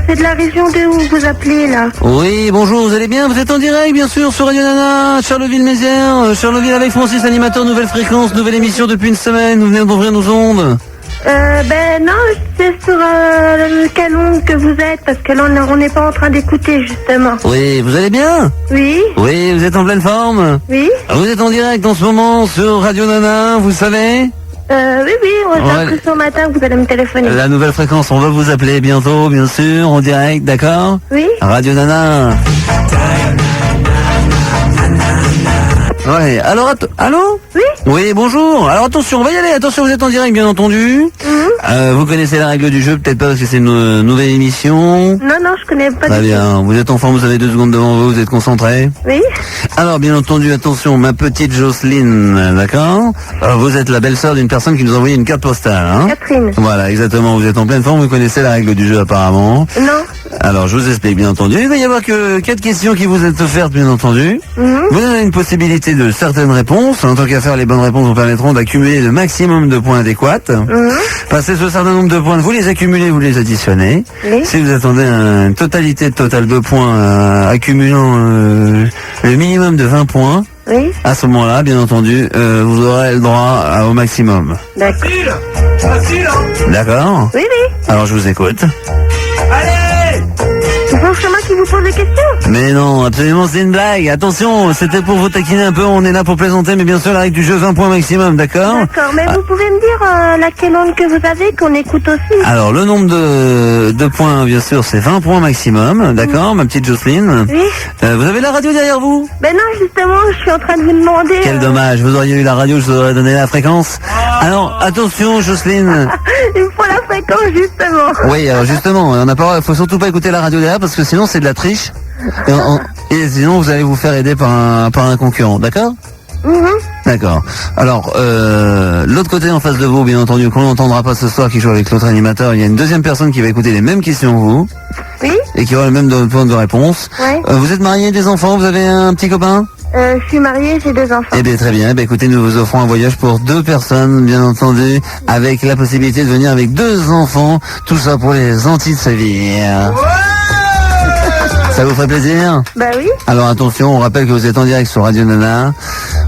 c'est de la région de où vous appelez, là. Oui, bonjour, vous allez bien? Vous êtes en direct, bien sûr, sur Radio Nana, Charleville-Mézières, Charleville avec Francis, animateur, nouvelle fréquence, nouvelle émission depuis une semaine, nous venons d'ouvrir nos ondes. Non, c'est sur quelle onde que vous êtes, parce que là on n'est pas en train d'écouter, justement. Oui, vous allez bien? Oui. Oui, vous êtes en pleine forme? Oui. Vous êtes en direct en ce moment sur Radio Nana, vous savez? Oui, j'ai appris ce matin que vous allez me téléphoner. La nouvelle fréquence, on va vous appeler bientôt, bien sûr, en direct, d'accord? Oui. Radio Nana. Ouais, alors, allô? Oui. Oui, bonjour. Alors attention, on va y aller. Attention, vous êtes en direct, bien entendu. Vous connaissez la règle du jeu, peut-être pas parce que c'est une nouvelle émission. Non, je connais pas. Très bien. Vous êtes en forme, vous avez 2 secondes devant vous, vous êtes concentré. Oui. Alors, bien entendu, attention, ma petite Jocelyne, d'accord? Vous êtes la belle-sœur d'une personne qui nous a envoyé une carte postale, hein? Catherine. Voilà, exactement. Vous êtes en pleine forme, vous connaissez la règle du jeu apparemment. Non. Alors, je vous explique, bien entendu. Il va y avoir que 4 questions qui vous êtes offertes, bien entendu. Vous avez une possibilité de certaines réponses. En tant qu'à faire, les bonnes réponses vous permettront d'accumuler le maximum de points adéquats. Passez ce certain nombre de points, vous les accumulez, vous les additionnez. Oui. Si vous attendez une totalité totale de points accumulant le minimum de 20 points, oui. À ce moment-là, bien entendu, vous aurez le droit au maximum. D'accord. Facile, hein? D'accord? Oui. Alors, je vous écoute. Allez! C'est mon chemin qui vous vous pose des questions. Mais non, absolument, c'est une blague. Attention, c'était pour vous taquiner un peu, on est là pour plaisanter, mais bien sûr, la règle du jeu, 20 points maximum, d'accord? D'accord, mais vous pouvez me dire laquelle onde que vous avez, qu'on écoute aussi. Alors, le nombre de points, bien sûr, c'est 20 points maximum, d'accord, ma petite Jocelyne? Oui. Vous avez la radio derrière vous? Ben non, justement, je suis en train de vous demander... Quel dommage, vous auriez eu la radio, je vous aurais donné la fréquence. Alors, attention, Jocelyne. Il me faut la fréquence, justement. Oui, alors justement, on n'a pas, faut surtout pas écouter la radio derrière, parce que sinon, c'est de la triche. Et sinon, vous allez vous faire aider par un concurrent, d'accord? D'accord. Alors, l'autre côté en face de vous, bien entendu, qu'on n'entendra pas ce soir, qui joue avec l'autre animateur, il y a une deuxième personne qui va écouter les mêmes questions que vous. Oui. Et qui aura le même point de réponse. Ouais. Vous êtes marié, des enfants, vous avez un petit copain? Je suis mariée, j'ai 2 enfants. Eh bien, très bien. Eh bien, écoutez, nous vous offrons un voyage pour 2 personnes, bien entendu, avec la possibilité de venir avec 2 enfants. Tout ça pour les Antilles de Séville. Ça vous ferait plaisir? Bah oui. Alors attention, on rappelle que vous êtes en direct sur Radio Nana.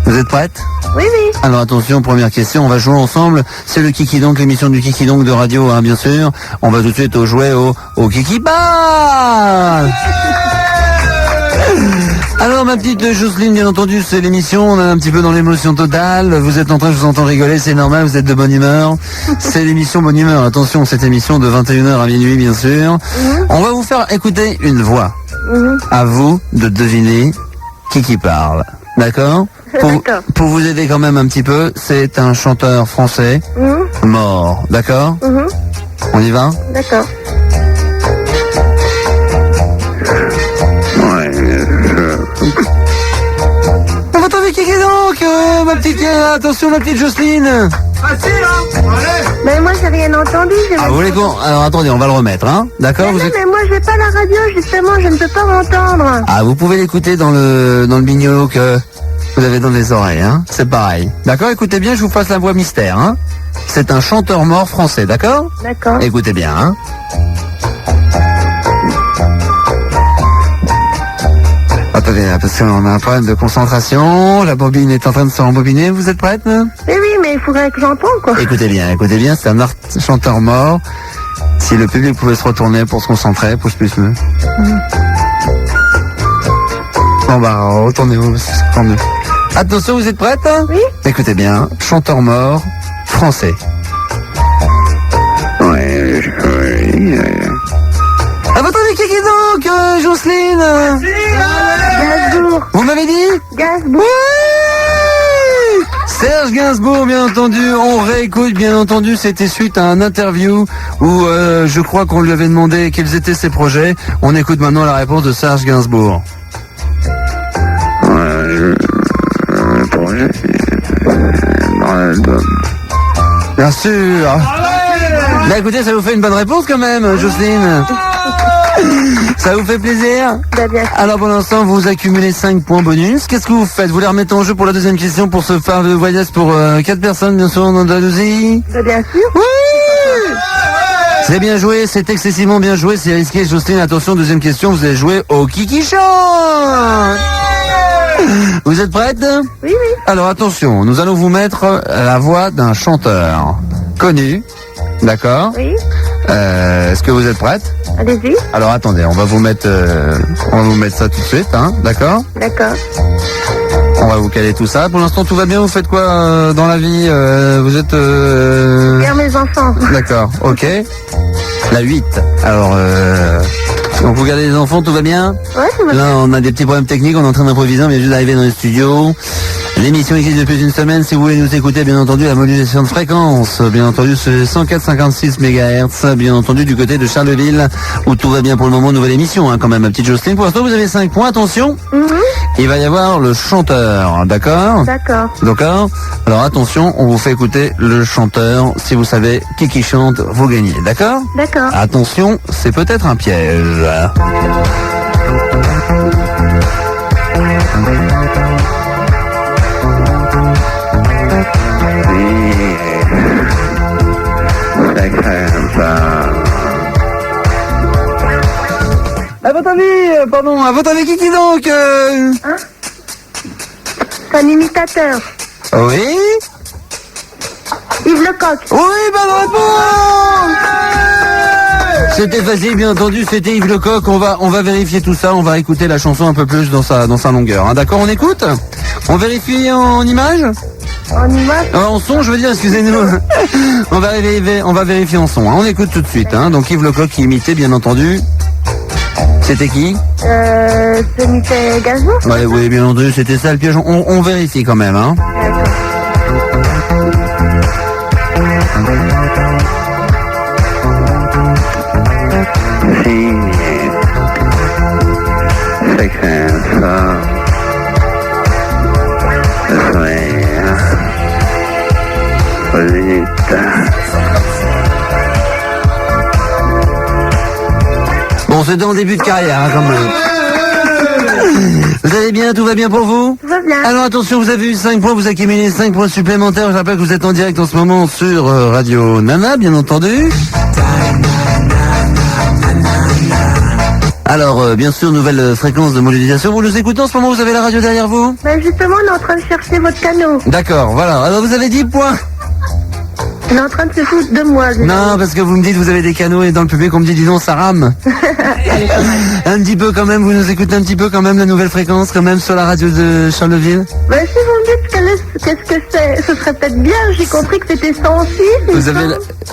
Vous êtes prête? Oui, oui. Alors attention, première question, on va jouer ensemble. C'est le Kiki Donc, l'émission du Kiki Donc de radio, hein, bien sûr. On va tout de suite jouer au Kiki Ball. Alors ma petite Jocelyne, bien entendu, c'est l'émission, on est un petit peu dans l'émotion totale, vous êtes en train, je vous entends rigoler, c'est normal, vous êtes de bonne humeur. C'est l'émission Bonne Humeur, attention, cette émission de 21h à minuit, bien sûr. On va vous faire écouter une voix. À vous de deviner qui parle, d'accord? Pour vous aider quand même un petit peu, c'est un chanteur français mort, d'accord? On y va? D'accord. On va trouver qui donc, ma petite, attention ma petite Jocelyne. Facile, hein? Allez. Mais moi j'ai rien entendu. Ah, vous voulez qu'on... Alors attendez, on va le remettre, hein? D'accord? Mais, mais moi j'ai pas la radio, justement, je ne peux pas m'entendre. Ah, vous pouvez l'écouter dans le bignolo que vous avez dans les oreilles, hein? C'est pareil. D'accord? Écoutez bien, je vous passe la voix mystère, hein? C'est un chanteur mort français, d'accord? D'accord. Écoutez bien, hein? Attendez, parce qu'on a un problème de concentration, la bobine est en train de se rembobiner, vous êtes prête? Oui, oui, mais il faudrait que j'entende, quoi. Écoutez bien, c'est un chanteur mort. Si le public pouvait se retourner pour se concentrer, pouce plus mieux. Bon bah, retournez-vous, c'est encore mieux. Attention, vous êtes prête? Oui. Écoutez bien, chanteur mort, français. Oui. À votre avis, qui donc, Jocelyne? Gainsbourg. Vous m'avez dit? Gainsbourg. Oui! Serge Gainsbourg, bien entendu. On réécoute, bien entendu. C'était suite à un interview où je crois qu'on lui avait demandé quels étaient ses projets. On écoute maintenant la réponse de Serge Gainsbourg. Bien sûr. Bah écoutez, ça vous fait une bonne réponse quand même, Jocelyne. Ça vous fait plaisir? Alors pour l'instant, vous accumulez 5 points bonus. Qu'est-ce que vous faites? Vous les remettez en jeu pour la deuxième question pour se faire le voyage pour 4 personnes, bien sûr, en Andalousie? Bien sûr. Oui! C'est bien joué, c'est excessivement bien joué, c'est risqué, Jocelyne. Attention, deuxième question, vous allez jouer au Kiki Chante. Vous êtes prête? Oui, oui. Alors attention, nous allons vous mettre la voix d'un chanteur connu. D'accord? Oui. Est-ce que vous êtes prête? Allez-y. Alors attendez, on va vous mettre ça tout de suite, hein? D'accord? D'accord. On va vous caler tout ça. Pour l'instant, tout va bien. Vous faites quoi dans la vie? Vous êtes... Faire mes enfants. D'accord, ok. La 8. Alors, donc vous gardez les enfants, tout va bien? Ouais, tout va bien. Là, on a des petits problèmes techniques, on est en train d'improviser, on vient juste d'arriver dans les studios. L'émission existe depuis une semaine. Si vous voulez nous écouter, bien entendu, la modulation de fréquence, bien entendu, c'est 104,56 MHz, bien entendu, du côté de Charleville, où tout va bien pour le moment. Nouvelle émission, hein, quand même, ma petite Jocelyne. Pour l'instant, vous avez 5 points. Attention. Il va y avoir le chanteur, d'accord? D'accord. D'accord. Alors attention, on vous fait écouter le chanteur. Si vous savez qui chante, vous gagnez, d'accord? D'accord. Attention, c'est peut-être un piège. À votre avis, qui donc Hein? C'est un imitateur. Oui. Yves Lecoq. Oui, bonne réponse. C'était facile, bien entendu, c'était Yves Lecoq. On va vérifier tout ça, on va écouter la chanson un peu plus dans sa longueur. Hein. D'accord, on écoute? On vérifie en image? En image? En son, je veux dire, excusez-nous. on va vérifier en son. Hein. On écoute tout de suite. Hein. Donc Yves Lecoq qui imitait, bien entendu. C'était qui? C'était Gazou. Ouais, oui, bien entendu, c'était ça le piège. On vérifie quand même. Hein. Bon, c'est dans le début de carrière, hein, quand même. Vous allez bien? Tout va bien pour vous? Tout va bien. Alors attention, vous avez eu 5 points, vous accumulez 5 points supplémentaires. Je rappelle que vous êtes en direct en ce moment sur Radio Nana, bien entendu. Alors, bien sûr, nouvelle fréquence de modélisation. Vous nous écoutez en ce moment, vous avez la radio derrière vous? Ben justement, on est en train de chercher votre canot. D'accord, voilà. Alors, vous avez 10 points. On est en train de se foutre de moi. Non, parce que vous me dites vous avez des canaux et dans le public on me dit dis donc ça rame. Un petit peu quand même, vous nous écoutez un petit peu quand même la nouvelle fréquence quand même sur la radio de Charleville. Ben si vous me dites qu'est-ce que c'est, ce serait peut-être bien, j'ai compris que c'était 106.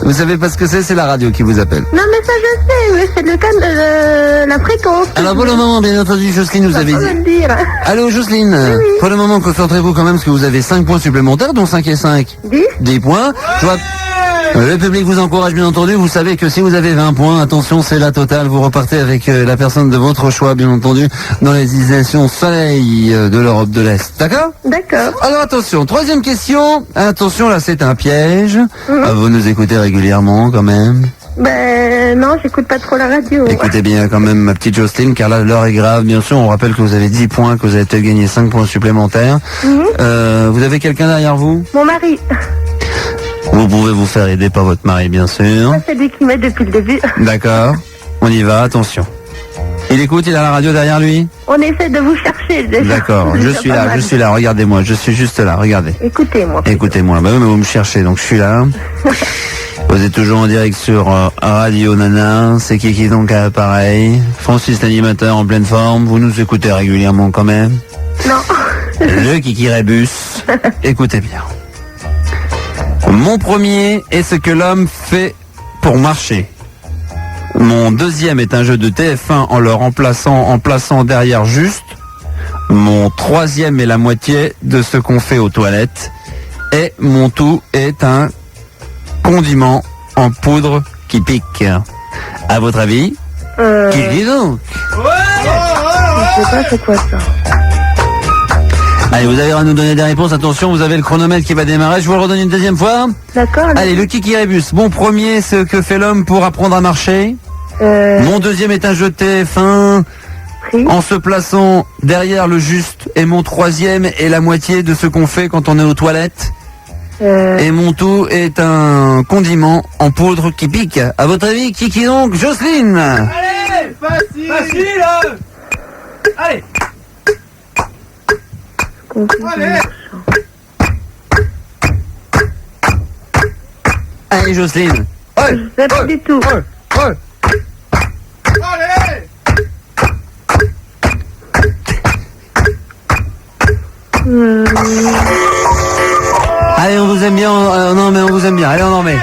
Vous savez pas ce que c'est la radio qui vous appelle. Non mais ça je sais, mais c'est le cas de la fréquence. Alors pour le moment, bien entendu, Jocelyne nous avait dit. Allô Jocelyne, oui. Pour le moment concentrez-vous quand même parce que vous avez 5 points supplémentaires, dont 5 et 5. 10 points. Je vois... Le public vous encourage bien entendu, vous savez que si vous avez 20 points, attention c'est la totale, vous repartez avec la personne de votre choix bien entendu dans les destinations soleil de l'Europe de l'Est, d'accord? D'accord. Alors attention, troisième question, attention là c'est un piège, vous nous écoutez régulièrement quand même? Ben non, j'écoute pas trop la radio. Écoutez bien quand même ma petite Jocelyne, car là l'heure est grave, bien sûr, on rappelle que vous avez 10 points, que vous avez peut-être gagné 5 points supplémentaires. Vous avez quelqu'un derrière vous? Mon mari. Vous pouvez vous faire aider par votre mari, bien sûr. C'est lui qui m'aide depuis le début. D'accord. On y va, attention. Il écoute, il a la radio derrière lui? On essaie de vous chercher déjà. D'accord, je suis là, regardez-moi, je suis juste là, regardez. Écoutez-moi. Écoutez-moi, bah oui, mais vous me cherchez, donc je suis là. Vous êtes toujours en direct sur Radio Nana, c'est qui donc à l'appareil? Francis l'animateur en pleine forme, vous nous écoutez régulièrement quand même? Non. Le Kiki Rébus, écoutez bien. Mon premier est ce que l'homme fait pour marcher. Mon deuxième est un jeu de TF1 en plaçant derrière juste. Mon troisième est la moitié de ce qu'on fait aux toilettes. Et mon tout est un condiment en poudre qui pique. À votre avis, qui dit donc? Je sais pas c'est quoi ça. Allez, vous avez à nous donner des réponses. Attention, vous avez le chronomètre qui va démarrer. Je vous le redonne une deuxième fois. D'accord. Allez, le Kiki Rébus. Mon premier, ce que fait l'homme pour apprendre à marcher. Mon deuxième est un jeu de TF1 en se plaçant derrière le juste. Et mon troisième est la moitié de ce qu'on fait quand on est aux toilettes. Et mon tout est un condiment en poudre qui pique. À votre avis, qui donc? Jocelyne. Allez, facile. Allez. Allez Jocelyne. Je sais pas du tout. Allez, on vous aime bien. Non mais on vous aime bien. Allez, on en met.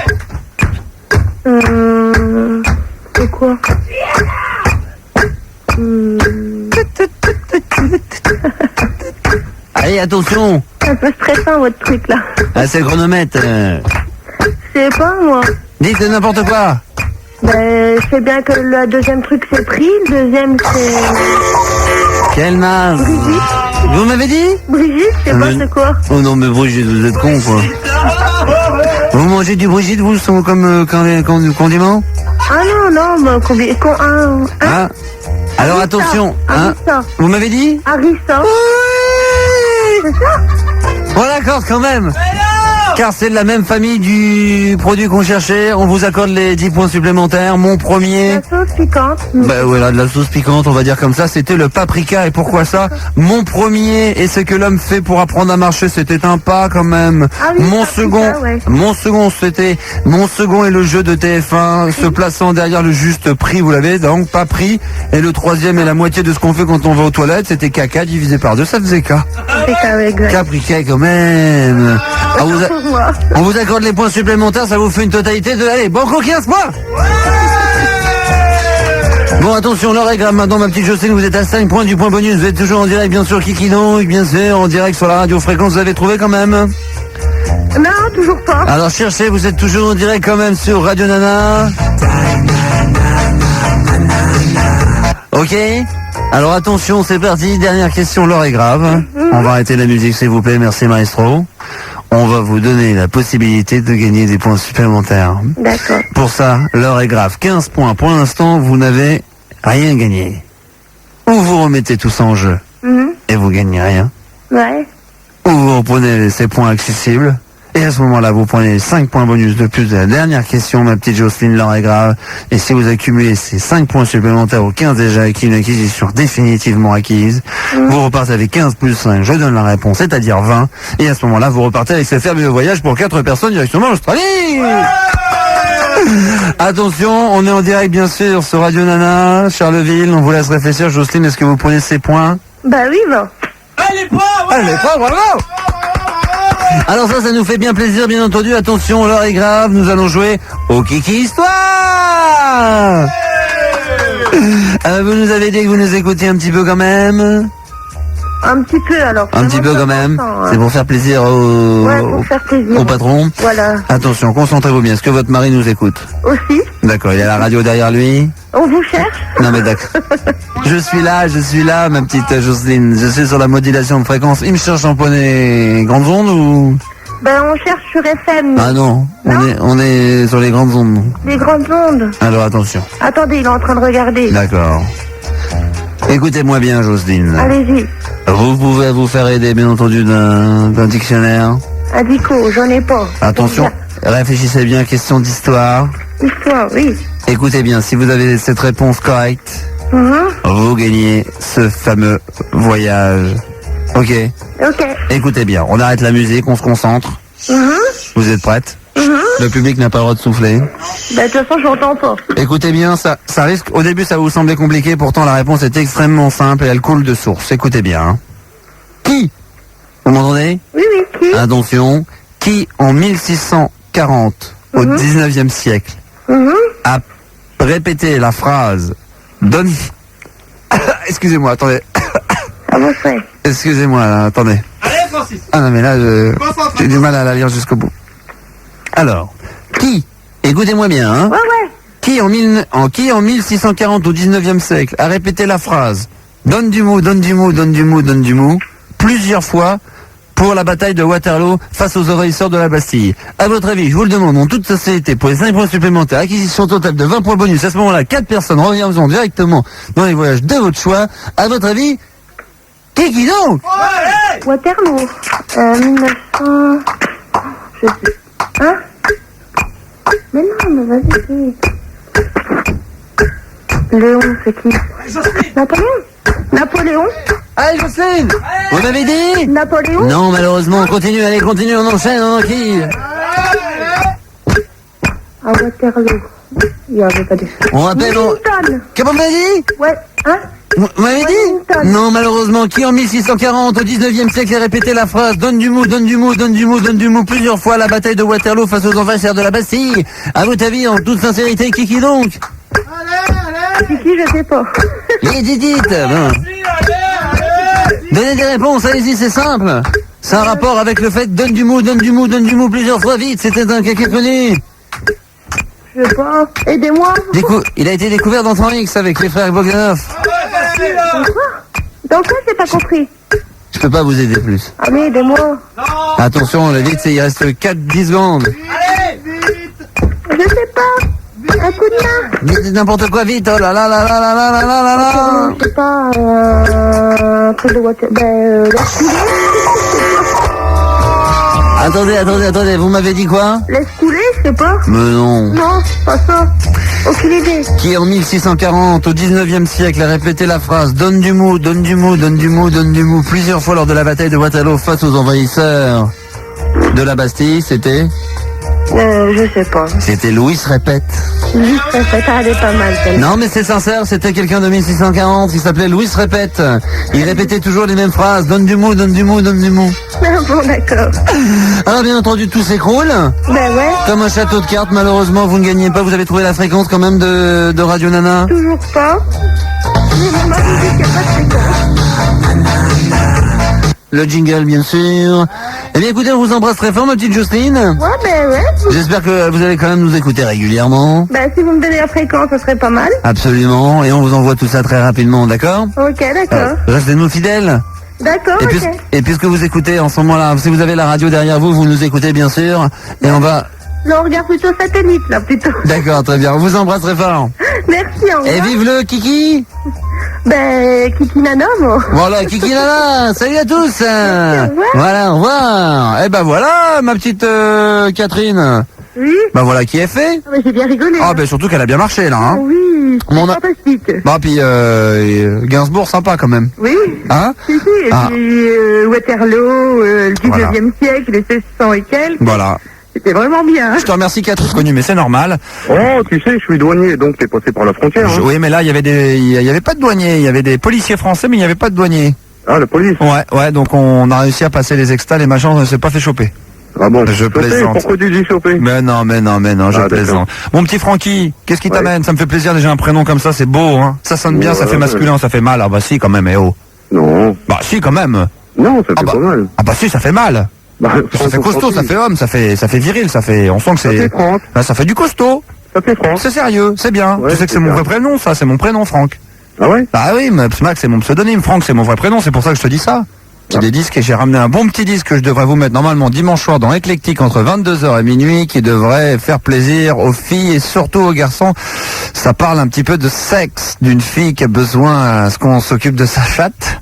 C'est quoi? Allez, attention. C'est un peu stressant votre truc là. Ah, c'est le chronomètre. Je sais pas moi. Dites n'importe quoi. Ben, je sais bien que le deuxième truc c'est pris, le deuxième c'est... Quelle naze. Brigitte. Vous m'avez dit? Brigitte, je sais pas c'est quoi. Oh non mais Brigitte, vous êtes con quoi. Vous mangez du Brigitte, vous, comme condiment? Ah non, mais Ah. Alors Harissa. attention, hein. Harissa. Vous m'avez dit? Harissa. Oui. C'est ça? On l'accorde quand même. car c'est de la même famille du produit qu'on cherchait. On vous accorde les 10 points supplémentaires. Mon premier... La sauce piquante. Bah voilà, de la sauce piquante, on va dire comme ça. C'était le paprika. Et pourquoi ça? Mon premier, et ce que l'homme fait pour apprendre à marcher, c'était un pas quand même. Ah oui, Mon paprika, second, ouais. mon second est le jeu de TF1, se plaçant derrière le juste prix, vous l'avez donc pas pris. Et le troisième est la moitié de ce qu'on fait quand on va aux toilettes, c'était caca divisé par 2, ça faisait K. Paprika, ouais, exact. Caprika quand même. On vous accorde les points supplémentaires, ça vous fait une totalité de... Allez, banco 15 points. Bon, attention, l'heure est grave maintenant, ma petite Jocelyne, vous êtes à 5 points du point bonus, vous êtes toujours en direct, bien sûr, Kiki donc, bien sûr, en direct sur la radio fréquence, vous avez trouvé quand même? Non, toujours pas. Alors cherchez, vous êtes toujours en direct quand même sur Radio Nana. Ok. Alors attention, c'est parti, dernière question, l'heure est grave. On va arrêter la musique s'il vous plaît, merci maestro. On va vous donner la possibilité de gagner des points supplémentaires. D'accord. Pour ça, l'heure est grave, 15 points. Pour l'instant, vous n'avez rien gagné. Ou vous remettez tout ça en jeu et vous gagnez rien. Ouais. Ou vous reprenez ces points accessibles. Et à ce moment-là, vous prenez 5 points bonus de plus de la dernière question, ma petite Jocelyne, l'heure est grave. Et si vous accumulez ces 5 points supplémentaires aux 15 déjà acquis, une acquisition définitivement acquise, vous repartez avec 15 plus 5, je donne la réponse, c'est-à-dire 20. Et à ce moment-là, vous repartez avec ce fabuleux voyage pour 4 personnes directement en Australie. Attention, on est en direct bien sûr sur Radio Nana, Charleville, on vous laisse réfléchir. Jocelyne, est-ce que vous prenez ces points? Bah oui, bon. Allez, pas, Allez, pas, bravo! Alors ça nous fait bien plaisir, bien entendu. Attention, l'heure est grave, nous allons jouer au Kiki Histoire. Vous nous avez dit que vous nous écoutiez un petit peu quand même. Un petit peu alors. Un petit peu quand même. C'est pour faire plaisir au patron. Voilà. Attention, concentrez-vous bien. Est-ce que votre mari nous écoute? Aussi. D'accord, il y a la radio derrière lui. On vous cherche? Non mais d'accord. Je suis là, ma petite Jocelyne. Je suis sur la modulation de fréquence. Il me cherche en poney grandes ondes ou? Ben on cherche sur FM. Ah non, on est sur les grandes ondes. Nous. Les grandes ondes. Alors attention. Attendez, il est en train de regarder. D'accord. Écoutez-moi bien, Jocelyne. Allez-y. Vous pouvez vous faire aider, bien entendu, d'un dictionnaire. Un dico, j'en ai pas. Attention, réfléchissez bien, question d'histoire. Histoire, oui. Écoutez bien, si vous avez cette réponse correcte, vous gagnez ce fameux voyage. Ok. Ok. Écoutez bien, on arrête la musique, on se concentre. Vous êtes prête? Le public n'a pas le droit de souffler. Bah, de toute façon, je n'entends pas. Écoutez bien, ça risque, au début ça va vous sembler compliqué, pourtant la réponse est extrêmement simple et elle coule de source. Écoutez bien. Hein. Qui? Vous m'entendez? Oui, qui? Attention. Qui, en 1640, au 19e siècle, a répété la phrase « Donne... » Excusez-moi, attendez. Excusez-moi, là, attendez. Allez, Francis. Ah non, mais là, j'ai du mal à la lire jusqu'au bout. Alors, qui, écoutez-moi bien, hein, qui en 1640 au 19e siècle a répété la phrase « Donne du mou, donne du mou, donne du mou, donne du mou » plusieurs fois pour la bataille de Waterloo face aux envahisseurs de la Bastille. À votre avis, je vous le demande en toute sincérité, pour les 5 points supplémentaires, acquisition totale de 20 points bonus, à ce moment-là, 4 personnes reviendront directement dans les voyages de votre choix. À votre avis, qui donc? Waterloo. 1900... Je sais. Hein? Mais non, mais vas-y. Léon, c'est qui? Napoléon? Allez, Jocelyne! Vous m'avez dit? Napoléon? Non, malheureusement, on continue, allez, continue, on enchaîne, on enquille. À Waterloo. Il y avait pas de... On rappelle... Comment vous m'avez dit? Ouais, hein? Vous m'avez dit? Non, malheureusement, qui en 1640 au 19e siècle a répété la phrase « Donne du mou, donne du mou, donne du mou, donne du mou » plusieurs fois à la bataille de Waterloo face aux envahisseurs de la Bastille. À votre avis, en toute sincérité, qui donc? Kiki, je sais pas. Dites. Bon. Donnez des réponses, allez-y, c'est simple. C'est un rapport avec le fait donne du mou, donne du mou, donne du mou plusieurs fois vite. C'était un quelqu'un connu. Je sais pas. Aidez-moi. Il a été découvert dans Temps X avec les frères Bogdanov. Dans quoi j'ai pas compris? Je peux pas vous aider plus. Allez, aidez-moi. Attention, le vite, il reste 4-10 secondes. Allez, vite. Je sais pas. Un coup de main. Dites n'importe quoi vite, oh là là là là là là là là là là. Je sais pas, un truc de Waterloo. Attendez, vous m'avez dit quoi? Laisse couler, je sais pas. Mais non. Non, pas ça. Aucune idée. Qui en 1640, au 19e siècle, a répété la phrase « Donne du mou, donne du mou, donne du mou, donne du mou » plusieurs fois lors de la bataille de Waterloo face aux envahisseurs de la Bastille, c'était? Je sais pas. C'était Louis Répète. Louis Répète, elle est pas mal. Celle-là. Non mais c'est sincère, c'était quelqu'un de 1640, il s'appelait Louis Répète. Il répétait toujours les mêmes phrases, donne du mou, donne du mou, donne du mou. Ah bon, d'accord. Alors bien entendu, tout s'écroule. Ben ouais. Comme un château de cartes, malheureusement, vous ne gagnez pas. Vous avez trouvé la fréquence quand même de Radio Nana? Toujours pas. Mais mon mari dit qu'il n'y a pas de fréquence. Le jingle, bien sûr. Eh bien, écoutez, on vous embrasse très fort, ma petite Jocelyne. Ouais, ben ouais. J'espère que vous allez quand même nous écouter régulièrement. Ben, si vous me donnez la fréquence, ça serait pas mal. Absolument. Et on vous envoie tout ça très rapidement, d'accord? Ok, d'accord. Restez-nous fidèles. D'accord, ok. Et puisque vous écoutez en ce moment-là, si vous avez la radio derrière vous, vous nous écoutez, bien sûr. Et on va... Non, on regarde plutôt satellite, là, plutôt. D'accord, très bien. On vous embrasse très fort. Merci, au revoir. Et vive le Kiki! Ben, Kiki Nana, moi. Voilà, Kiki Nana, salut à tous. Voilà, au revoir. Et ben voilà, ma petite Catherine. Oui. Ben voilà qui est fait. Ah, ben, j'ai bien rigolé. Ah ben surtout qu'elle a bien marché là. Hein. Oui, c'est fantastique. Bah puis Gainsbourg sympa quand même. Oui. Hein? Si, et puis Waterloo, le 19e siècle, les 1600 et quelques. Voilà. C'était vraiment bien. Je te remercie Catherine, connu, mais c'est normal. Oh, tu sais, je suis douanier, donc t'es passé par la frontière. Hein. Oui, mais là, il y avait pas de douaniers, il y avait des policiers français, mais il n'y avait pas de douaniers. Ah, la police. Ouais, donc on a réussi à passer les extas, les machins, on ne s'est pas fait choper. Ah bon, je plaisante. Pourquoi tu dis choper? Mais non, je plaisante. Mon petit Francky, qu'est-ce qui t'amène? Ça me fait plaisir déjà un prénom comme ça, c'est beau, hein. Ça sonne bien, ça fait masculin, ça fait mal. Ah bah si, quand même, oh. Non. Bah si, quand même. Non, ça fait pas mal. Ah bah si, ça fait mal. Bah, ça fait costaud, ça fait homme, ça fait viril, on sent que c'est... Ça fait du costaud. Ça fait Franck. C'est sérieux, c'est bien. Tu sais que c'est mon vrai prénom, ça, c'est mon prénom, Franck. Ah ouais? Bah oui, Max, c'est mon pseudonyme, Franck, c'est mon vrai prénom, c'est pour ça que je te dis ça. J'ai des disques et j'ai ramené un bon petit disque que je devrais vous mettre normalement dimanche soir dans Éclectique entre 22h et minuit qui devrait faire plaisir aux filles et surtout aux garçons. Ça parle un petit peu de sexe, d'une fille qui a besoin à ce qu'on s'occupe de sa chatte.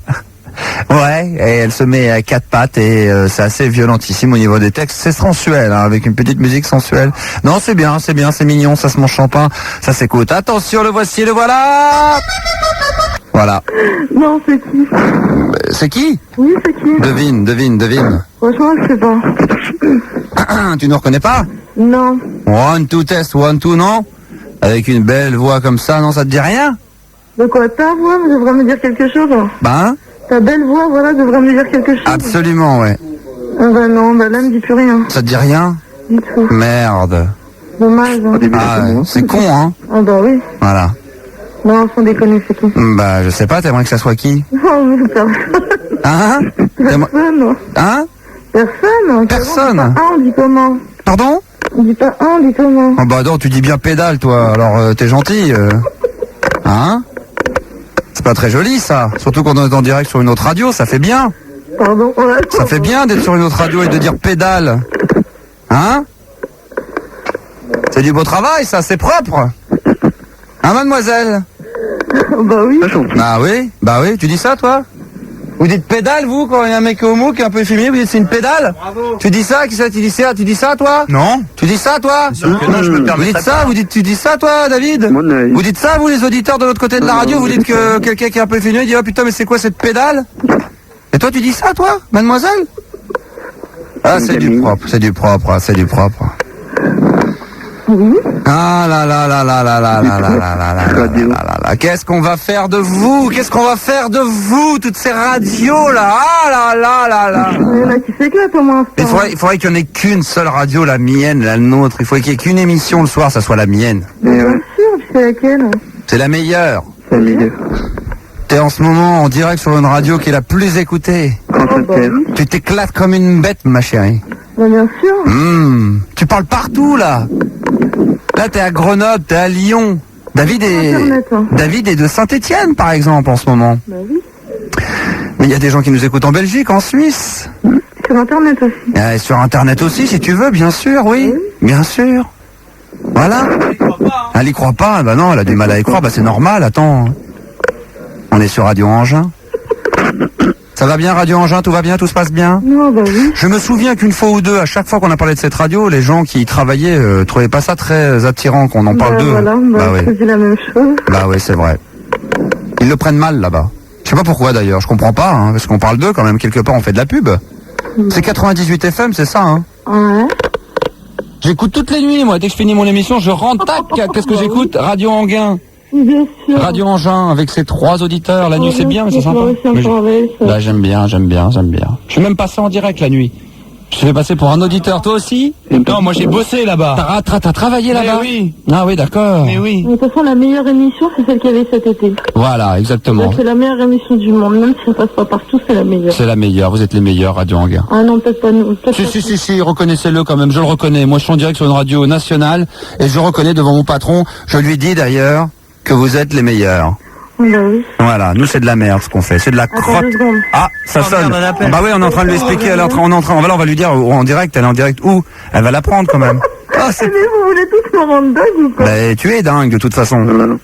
Ouais, et elle se met à quatre pattes et c'est assez violentissime au niveau des textes. C'est sensuel, hein, avec une petite musique sensuelle. Non, c'est bien, c'est mignon, ça se mange champagne, ça s'écoute. Attention, le voici, le voilà. Voilà. Non, c'est qui? C'est qui? Oui, c'est qui? Devine. Franchement, je sais pas. Tu ne reconnais pas? Non. 1, 2, test, 1, 2, non? Avec une belle voix comme ça, non, ça te dit rien? De quoi ta voix devrait me dire quelque chose? Ben? Ta belle voix, voilà, devrait me dire quelque chose. Absolument, ouais. Ah bah non, bah là, elle me dit plus rien. Ça te dit rien? Du tout. Merde. Dommage. Hein. Ah, c'est con, hein? Ah bah oui. Voilà. Non, sans déconner, c'est qui? Bah, je sais pas, t'aimerais que ça soit qui? Non, mais personne. Hein? Personne. Hein? Personne. Personne. On dit comment? Pardon? On dit pas on dit comment? Oh bah non, tu dis bien pédale, toi, alors t'es gentil. Hein? C'est pas très joli, ça. Surtout quand on est en direct sur une autre radio, ça fait bien. Pardon? Ouais, ça fait bien d'être sur une autre radio et de dire pédale. Hein? C'est du beau travail, ça, c'est propre. Hein, mademoiselle? Bah oui. Bah oui, tu dis ça, toi? Vous dites pédale, vous, quand il y a un mec homo qui est un peu efféminé, vous dites c'est une pédale? Bravo. Tu dis ça, tu dis ça, toi? Non. Tu dis ça, toi? Non, je me permets. Vous dites ça, tu dis ça, toi, David? Vous dites ça, vous, les auditeurs de l'autre côté de la radio, vous dites que quelqu'un qui est un peu efféminé dit, oh putain, mais c'est quoi cette pédale? Et toi, tu dis ça, toi, mademoiselle? Ah, c'est du propre. Ah là là là là là là là là là là. Qu'est-ce qu'on va faire de vous? Toutes ces radios là? Ah là là là là. Là, qui s'éclate au moins. Il faudrait qu'il n'y en ait qu'une seule radio, la mienne, la nôtre. Il faudrait qu'il n'y ait qu'une émission le soir, ça soit la mienne. Bien sûr, c'est laquelle? C'est la meilleure. C'est la meilleure. T'es en ce moment en direct sur une radio qui est la plus écoutée. Tu t'éclates comme une bête, ma chérie. Bah, bien sûr. Tu parles partout là. Là, t'es à Grenoble, t'es à Lyon. David est de Saint-Étienne, par exemple, en ce moment. Bah oui. Mais il y a des gens qui nous écoutent en Belgique, en Suisse. Sur Internet aussi. Et sur Internet aussi, si tu veux, bien sûr, oui. Bien sûr. Voilà. Elle y croit pas. Bah non, elle a du mal à y croire. Bah c'est normal, attends. On est sur Radio Engin. Ça va bien, Radio Engin, tout va bien, tout se passe bien? Non, bah oui. Je me souviens qu'une fois ou deux, à chaque fois qu'on a parlé de cette radio, les gens qui y travaillaient trouvaient pas ça très attirant qu'on en parle d'eux. Voilà, ouais. c'est la même chose. Bah oui, c'est vrai. Ils le prennent mal là-bas. Je sais pas pourquoi d'ailleurs, je comprends pas, hein, parce qu'on parle d'eux quand même, quelque part on fait de la pub. C'est 98 FM, c'est ça, hein? Ouais. J'écoute toutes les nuits, moi, dès que je finis mon émission, je rentre, tac, qu'est-ce que j'écoute? Radio Anguin. Bien sûr. Radio Engin, avec ses 3 auditeurs, la nuit c'est bien, c'est sympa. Là j'aime bien. Je suis même passé en direct la nuit. Je suis fait passer pour un auditeur, toi aussi? Non, moi j'ai bossé là-bas. T'as travaillé là-bas? Oui. Ah oui, d'accord. Mais oui. De toute façon, la meilleure émission, c'est celle qu'il y avait cet été. Voilà, exactement. C'est la meilleure émission du monde, même si ça passe pas partout, c'est la meilleure. C'est la meilleure, vous êtes les meilleurs, Radio Anguin. Ah non, peut-être pas nous. Si, reconnaissez-le quand même, je le reconnais. Moi je suis en direct sur une radio nationale, et je reconnais devant mon patron, je lui dis d'ailleurs que vous êtes les meilleurs. Bah oui. Voilà, nous c'est de la merde ce qu'on fait, c'est de la crotte. Ah, ça sonne. Bah oui, on est en train de lui expliquer, on va lui dire en direct, elle est en direct où? Elle va la prendre quand même. Ah, mais vous voulez tous me rendre dingue ou quoi? Bah tu es dingue de toute façon.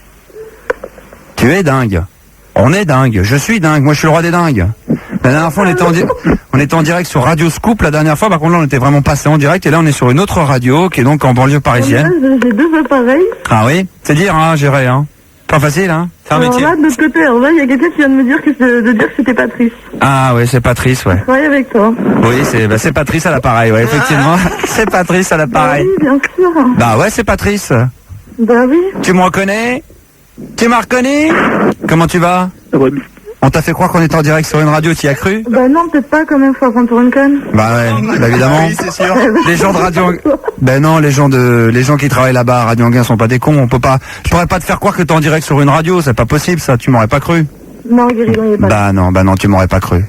Tu es dingue. On est dingue, je suis dingue, moi je suis le roi des dingues. La dernière fois on était en direct sur Radio Scoop la dernière fois, par contre là on était vraiment passé en direct et là on est sur une autre radio qui est donc en banlieue parisienne. J'ai 2 appareils. Ah oui, c'est dire hein, gérer hein. Pas facile hein. C'est un métier. Alors là de l'autre côté, il y a quelqu'un qui vient de me dire de dire que c'était Patrice. Ah oui, c'est Patrice, ouais. Je travaille avec toi. Oui, c'est Patrice à l'appareil, ouais, effectivement. C'est Patrice à l'appareil. Bah oui, bien sûr. Bah ouais, c'est Patrice. Bah oui. Tu me reconnais? Tu m'as reconnu? Comment tu vas? On t'a fait croire qu'on était en direct sur une radio, t'y as cru? Bah non, peut-être pas quand même, faut prendre pour une conne. Bah ouais, bah évidemment. Oui, c'est sûr. Les gens de Radio Ben non, les gens qui travaillent là-bas à Radio Anguin sont pas des cons, on peut pas. Je pourrais pas te faire croire que t'es en direct sur une radio, c'est pas possible ça, tu m'aurais pas cru. Non, Guéridon, il est pas. Bah non, tu m'aurais pas cru.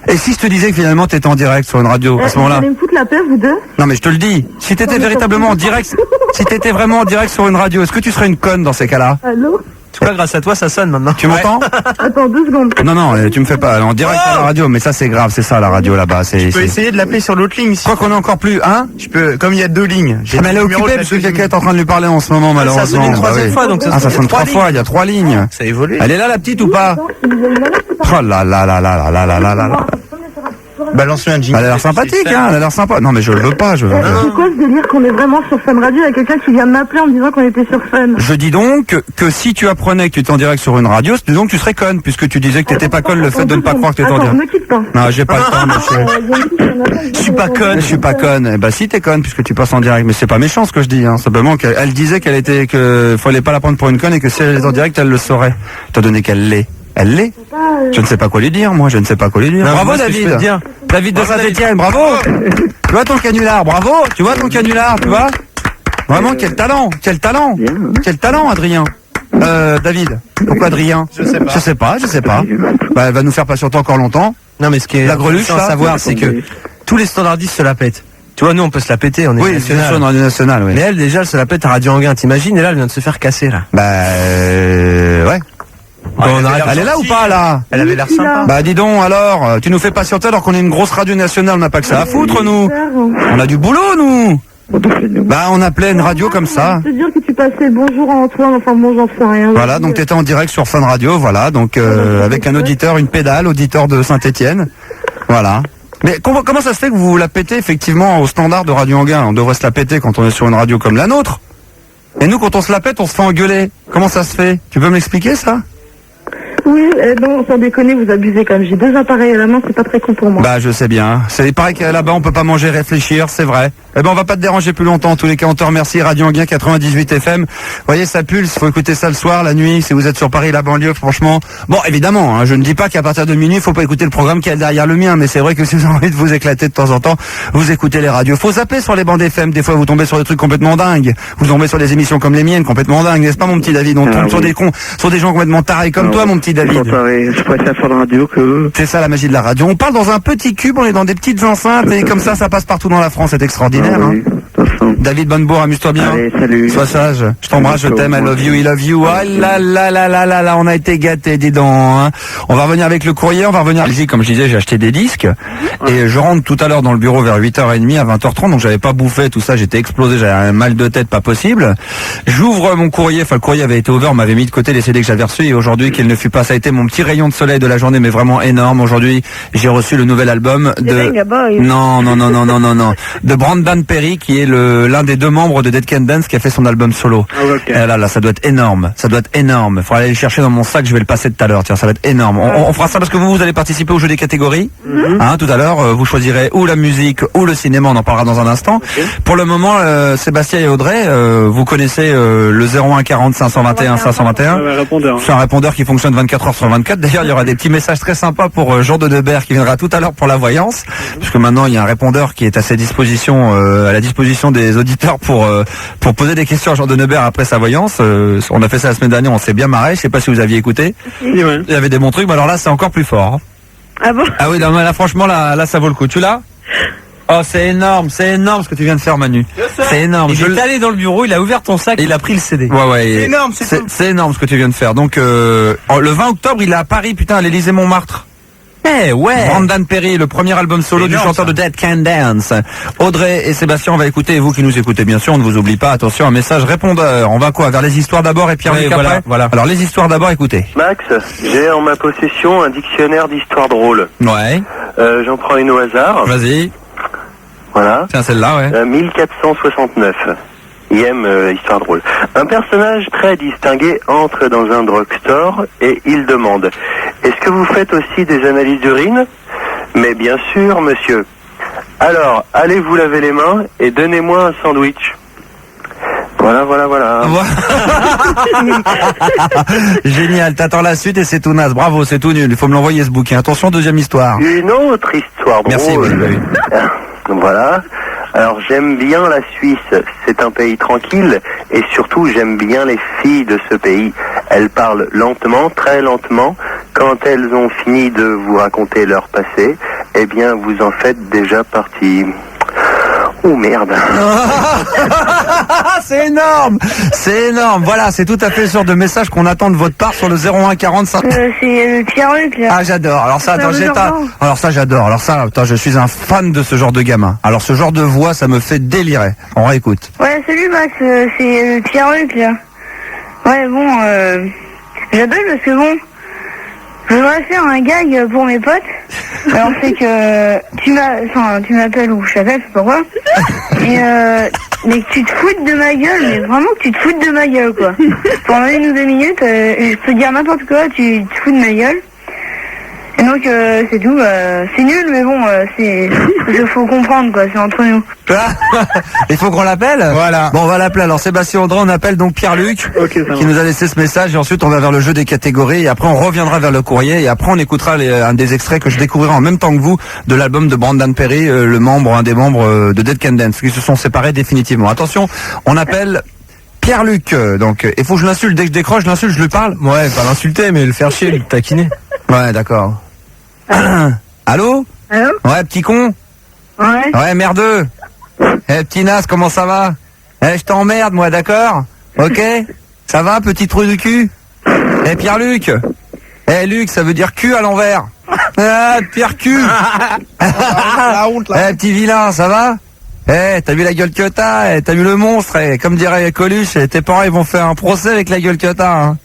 Et si je te disais que finalement t'étais en direct sur une radio à ce moment-là? Vous allez me foutre la paix, vous deux? Non mais je te le dis, si t'étais véritablement en direct, si t'étais vraiment en direct sur une radio, est-ce que tu serais une conne dans ces cas-là? Allô? En tout cas, grâce à toi, ça sonne maintenant. Tu m'entends? Attends 2 secondes. Non, tu me fais pas en direct à la radio, mais ça c'est grave, c'est ça la radio là-bas. Je peux essayer de l'appeler sur l'autre ligne. Je crois qu'on est encore plus, hein? Je peux, comme il y a 2 lignes. Mais elle est occupée parce que quelqu'un est en train de lui parler en ce moment malheureusement. Ça sonne une 3e fois, donc ça sonne 3 fois, il y a 3 lignes. Ça a évolué. Elle est là la petite ou pas? Oh là là. Balance-lui un jingle. Elle a l'air sympathique, hein, elle a l'air sympa. Non mais je le veux pas, C'est quoi ce délire qu'on est vraiment sur Fun Radio? Il y a quelqu'un qui vient de m'appeler en me disant qu'on était sur Fun. Je dis donc que si tu apprenais que tu étais en direct sur une radio, c'est donc tu serais conne, puisque tu disais que t'étais pas conne le fait de ne pas croire que t'étais en direct. Ne quitte pas. Non, j'ai pas le temps, monsieur. Je suis pas conne. Eh ben si t'es conne, puisque tu passes en direct. Mais c'est pas méchant ce que je dis, hein. Simplement qu'elle disait que fallait pas la prendre pour une conne et que si elle est en direct, elle le saurait. Étant donné qu'elle l'est. Elle l'est. Je ne sais pas quoi lui dire, moi, je ne sais pas quoi lui dire. Non, bravo David. David de Saint-Etienne, bravo. Tu vois ton canular, bravo. Tu vois ton canular, tu vois. Vraiment, quel talent, Adrien. David. Pourquoi Adrien? Je sais pas. Bah, elle va nous faire patienter encore longtemps. Non, mais ce qui est la greluche à savoir, c'est que tous les standardistes se la pètent. Tu vois, nous, on peut se la péter, on est national. Oui, national, oui. Mais elle, déjà, elle se la pète à Radio Anguin, t'imagines? Et là, elle vient de se faire casser, là. Ouais. Elle est là ou pas là? Elle avait l'air sympa. Bah dis donc alors, tu nous fais patienter alors qu'on est une grosse radio nationale, on n'a pas que ça à foutre nous. On a du boulot nous. Bah on appelait une radio comme ça. Je veux dire que tu passais bonjour à Antoine, enfin bon j'en sais rien. Voilà, donc t'étais en direct sur Fun Radio, voilà, donc avec un auditeur, une pédale, auditeur de Saint-Etienne. Voilà. Mais comment ça se fait que vous la pétez effectivement au standard de Radio Anguin? On devrait se la péter quand on est sur une radio comme la nôtre. Et nous quand on se la pète, on se fait engueuler. Comment ça se fait? Tu peux m'expliquer ça? Oui, non, sans déconner, vous abusez quand même. J'ai 2 appareils à la main, c'est pas très con pour moi. Bah, je sais bien. C'est pareil que là-bas, on peut pas manger, réfléchir, c'est vrai. Eh ben, on va pas te déranger plus longtemps. En tous les cas, on te remercie. Radio Anguin 98 FM. Vous voyez, ça pulse. Faut écouter ça le soir, la nuit. Si vous êtes sur Paris, la banlieue, franchement. Bon, évidemment, hein, je ne dis pas qu'à partir de minuit, faut pas écouter le programme qui est derrière le mien. Mais c'est vrai que si vous avez envie de vous éclater de temps en temps, vous écoutez les radios. Faut zapper sur les bandes FM. Des fois, vous tombez sur des trucs complètement dingues. Vous tombez sur des émissions comme les miennes, complètement dingues. N'est-ce pas, mon petit David? On tombe sur des cons, sur des gens complètement tarés comme toi, mon petit David. Je préfère faire la radio que... C'est ça la magie de la radio. On parle dans un petit cube, on est dans des petites enceintes et comme ça passe partout dans la France. C'est extraordinaire. Oui. David Bonnebourg, amuse-toi bien. Allez, salut. Sois sage. Je t'embrasse, je t'aime, I love you, I love you. Ah là là là là là là, on a été gâtés, dis donc. Hein. On va revenir avec le courrier, on va revenir à Belgique. Comme je disais, j'ai acheté des disques. Et je rentre tout à l'heure dans le bureau vers 8h30 à 20h30, donc j'avais pas bouffé tout ça, j'étais explosé, j'avais un mal de tête pas possible. J'ouvre mon courrier, enfin le courrier avait été ouvert, on m'avait mis de côté les CD que j'avais reçus et aujourd'hui qu'il ne fut pas, ça a été mon petit rayon de soleil de la journée, mais vraiment énorme. Aujourd'hui, j'ai reçu le nouvel album de... Non, de Brandon Perry, qui est l'un des deux membres de Dead Can Dance qui a fait son album solo. Et là, ça doit être énorme. Ça doit être énorme. Faudra aller le chercher dans mon sac, je vais le passer tout à l'heure. Tiens, ça va être énorme. On fera ça parce que vous allez participer au jeu des catégories. Hein, tout à l'heure, vous choisirez ou la musique ou le cinéma, on en parlera dans un instant. Pour le moment, Sébastien et Audrey, vous connaissez le 01 40 521 521. C'est un répondeur qui fonctionne 24 heures sur 24. D'ailleurs, il y aura des petits messages très sympas pour Jean de Debert qui viendra tout à l'heure pour la voyance, puisque maintenant il y a un répondeur qui est à la disposition des auditeurs pour poser des questions à Jean de Debert après sa voyance. On a fait ça la semaine dernière, on s'est bien marré. Je sais pas si vous aviez écouté. Il y avait des bons trucs, mais alors là c'est encore plus fort. Hein. Ah bon? Ah oui, non, mais là franchement là ça vaut le coup. Tu l'as? Oh, c'est énorme ce que tu viens de faire, Manu. C'est énorme. Il est allé dans le bureau, il a ouvert ton sac et il a pris le CD. Ouais. C'est énorme, c'est énorme ce que tu viens de faire. Donc, le 20 octobre, il est à Paris, putain, à l'Élysée Montmartre. Ouais. Brandon Perry, le premier album solo du chanteur de Dead Can Dance. Audrey et Sébastien, on va écouter, et vous qui nous écoutez, bien sûr, on ne vous oublie pas, attention, un message répondeur. On va quoi? Vers les histoires d'abord et Pierre-Luc après? Voilà. Alors, les histoires d'abord, écoutez. Max, j'ai en ma possession un dictionnaire d'histoires drôles. Ouais. J'en prends une au hasard. Vas-y. Voilà. Tiens, celle-là, ouais. 1469. Histoire drôle. Un personnage très distingué entre dans un drugstore et il demande: est-ce que vous faites aussi des analyses d'urine? Mais bien sûr, monsieur. Alors, allez vous laver les mains et donnez-moi un sandwich. Voilà. Génial, t'attends la suite et c'est tout naze. Bravo, c'est tout nul. Il faut me l'envoyer ce bouquin. Attention, deuxième histoire. Une autre histoire drôle. Merci, oui. Voilà. Alors j'aime bien la Suisse, c'est un pays tranquille et surtout j'aime bien les filles de ce pays. Elles parlent lentement, très lentement. Quand elles ont fini de vous raconter leur passé, eh bien vous en faites déjà partie. Oh merde. C'est énorme. Voilà, c'est tout à fait le genre de message qu'on attend de votre part sur le 01 45. C'est Pierre-Luc là. Ah, j'adore. Alors ça, attends, j'adore. Alors ça, attends, je suis un fan de ce genre de gamin. Alors ce genre de voix, ça me fait délirer. On réécoute. Ouais, salut Max, c'est Pierre-Luc là. Ouais, bon, j'appelle parce que bon, je voudrais faire un gag pour mes potes. Alors c'est que tu m'appelles ou je t'appelle, je sais pas quoi. Et mais que tu te foutes de ma gueule, mais vraiment que tu te foutes de ma gueule quoi. Pendant 1 ou 2 minutes, je peux dire n'importe quoi, tu te fous de ma gueule. Et donc c'est tout, c'est nul mais bon, il faut comprendre quoi, c'est entre nous. Il faut qu'on l'appelle. Voilà. Bon, on va l'appeler. Alors Sébastien Audrey, on appelle donc Pierre-Luc qui nous a laissé ce message et ensuite on va vers le jeu des catégories et après on reviendra vers le courrier et après on écoutera un des extraits que je découvrirai en même temps que vous de l'album de Brandon Perry, un des membres de Dead Can Dance qui se sont séparés définitivement. Attention, on appelle Pierre-Luc. Donc il faut que je l'insulte. Dès que je décroche, je l'insulte, je lui parle. Ouais, pas l'insulter mais le faire chier, le taquiner. Ouais, d'accord. Allô? Allô? Ouais, petit con. Ouais, merdeux. Petit Nas, comment ça va? Je t'emmerde, moi, d'accord? Ok? Ça va, petit trou du cul? Pierre-Luc. Luc, ça veut dire cul à l'envers. Ah, Pierre cul. La honte, là. Petit vilain, ça va? T'as vu la gueule que t'as? T'as vu le monstre? Comme dirait Coluche, tes parents, ils vont faire un procès avec la gueule que t'as, hein.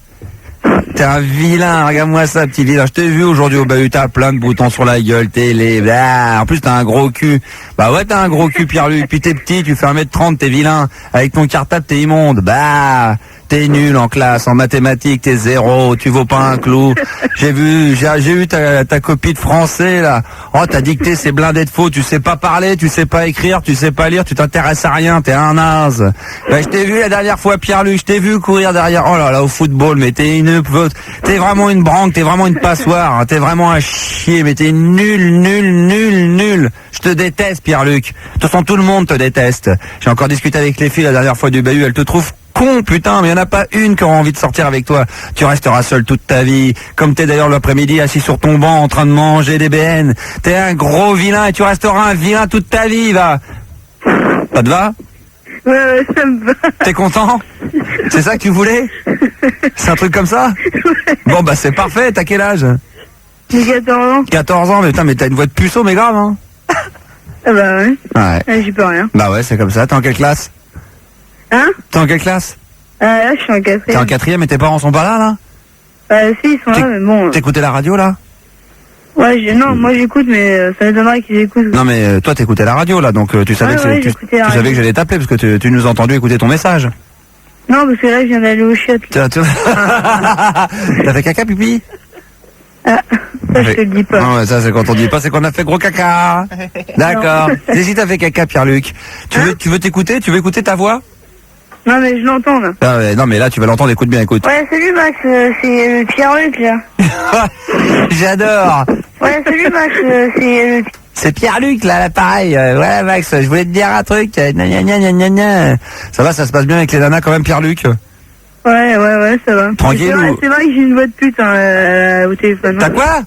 T'es un vilain, regarde-moi ça, petit vilain. Je t'ai vu aujourd'hui au bahut, t'as plein de boutons sur la gueule, t'es laid. En plus, t'as un gros cul. Bah ouais, t'as un gros cul, Pierre-Luc. Puis t'es petit, tu fais 1m30, t'es vilain. Avec ton cartable, t'es immonde. T'es nul en classe, en mathématiques, t'es 0, tu vaux pas un clou. J'ai eu ta copie de français, là. Oh, t'as dicté, c'est blindé de faux, tu sais pas parler, tu sais pas écrire, tu sais pas lire, tu t'intéresses à rien, t'es un naze. Je t'ai vu la dernière fois, Pierre-Luc, je t'ai vu courir derrière, oh là là, au football, mais t'es vraiment une branque, t'es vraiment une passoire, hein, t'es vraiment un chier, mais t'es nul. Je te déteste, Pierre-Luc. De toute façon, tout le monde te déteste. J'ai encore discuté avec les filles la dernière fois du bahut, elles te trouvent con, putain, mais il n'y en a pas une qui aura envie de sortir avec toi. Tu resteras seul toute ta vie. Comme t'es d'ailleurs l'après-midi assis sur ton banc en train de manger des BN. T'es un gros vilain et tu resteras un vilain toute ta vie, va. Ça te va? Ouais, ça me va. T'es content? C'est ça que tu voulais? C'est un truc comme ça? Bon, bah c'est parfait, t'as quel âge? J'ai 14 ans. 14 ans, mais putain, mais t'as une voix de puceau, mais grave, hein? Ah bah ouais. Ouais. J'y peux rien. Bah ouais, c'est comme ça. T'es en quelle classe? Hein? T'es en quelle classe? Là, je suis en 4e. T'es en 4e et tes parents sont pas là? Si, ils sont là, mais bon. T'écoutais la radio, là? Ouais, non, moi j'écoute, mais ça m'étonnerait qu'ils écoutent. Non, mais toi, t'écoutais la radio, là, donc tu savais que j'écoutais la tu savais radio. que j'allais t'appeler, parce que tu nous as entendu écouter ton message. Non, parce que là, je viens d'aller au chiottes. T'as fait caca, pipi? Ah, ça, je te le dis pas. Ah ouais, ça, c'est quand on dit pas, c'est qu'on a fait gros caca. D'accord. Et si t'as fait caca, Pierre-Luc, tu veux t'écouter? Tu veux écouter ta voix? Non, mais je l'entends, là. Ah ouais, non, mais là, tu vas l'entendre, écoute bien, écoute. Ouais, salut Max, c'est Pierre-Luc, là. J'adore. Ouais, salut Max, c'est Pierre-Luc, là, l'appareil. Voilà, Max, je voulais te dire un truc. Gna, gna, gna, gna, gna, gna. Ça va, ça se passe bien avec les nanas, quand même, Pierre-Luc? Ouais, ça va. Tranquille ou... C'est vrai que j'ai une voix de pute, au téléphone. T'as quoi?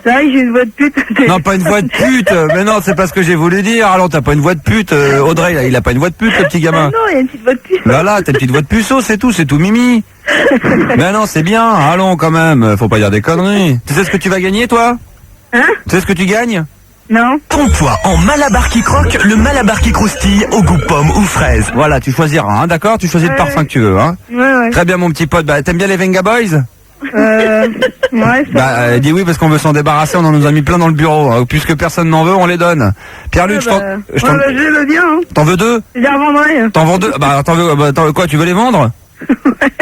C'est vrai que j'ai une voix de pute. Non, pas une voix de pute. Mais non, c'est pas ce que j'ai voulu dire. Alors, t'as pas une voix de pute. Audrey, là, il a pas une voix de pute, le petit gamin. Non, il a une petite voix de pute. Voilà, t'as une petite voix de puceau, c'est tout mimi. Mais non, c'est bien. Allons, quand même. Faut pas dire des conneries. Tu sais ce que tu vas gagner, toi? Hein? Tu sais ce que tu gagnes? Non. Trompe-toi en Malabar qui croque, le Malabar qui croustille au goût pomme ou fraise. Voilà, tu choisiras, hein, d'accord? Tu choisis le parfum que tu veux, hein? Ouais. Très bien, mon petit pote. Bah, t'aimes bien les Venga Boys? Ouais, Bah, dis oui, parce qu'on veut s'en débarrasser, on en nous a mis plein dans le bureau. Hein. Puisque personne n'en veut, on les donne. Pierre-Luc, je veux bien, hein. T'en veux 2? Je les revendrai. T'en vends 2? Bah, attends, quoi, tu veux les vendre?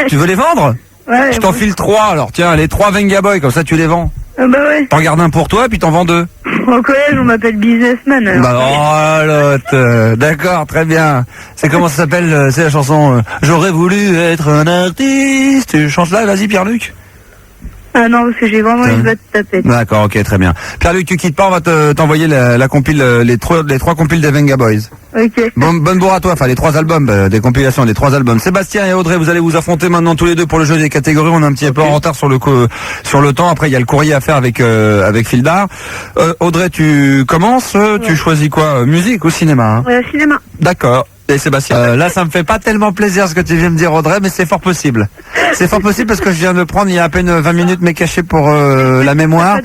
Tu veux les vendre? Ouais. Je t'en file 3, alors tiens, les 3 Venga Boys, comme ça tu les vends. Bah ouais. T'en gardes un pour toi, puis t'en vends 2. Au collège, on m'appelle businessman. Alors. Bah, oh, l'autre. D'accord, très bien. C'est comment ça s'appelle, c'est la chanson J'aurais voulu être un artiste. Tu chantes là, vas-y, Pierre-Luc. Ah non, parce que j'ai vraiment une voix de tapette. D'accord, ok, très bien. Pierre-Luc, tu quittes pas, on va t'envoyer la compile, les 3 compiles des Venga Boys. Ok. Bonne bourre à toi, enfin les 3 albums, des compilations, des 3 albums. Sébastien et Audrey, vous allez vous affronter maintenant tous les deux pour le jeu des catégories. On est un petit peu en retard sur le temps. Après, il y a le courrier à faire avec Fildar. Audrey, tu commences. Tu choisis quoi? Musique ou cinéma? Ouais, cinéma. D'accord. Et Sébastien, là ça me fait pas tellement plaisir ce que tu viens me dire, Audrey, mais c'est fort possible. C'est fort possible parce que je viens de prendre il y a à peine 20 minutes mes cachets pour la mémoire.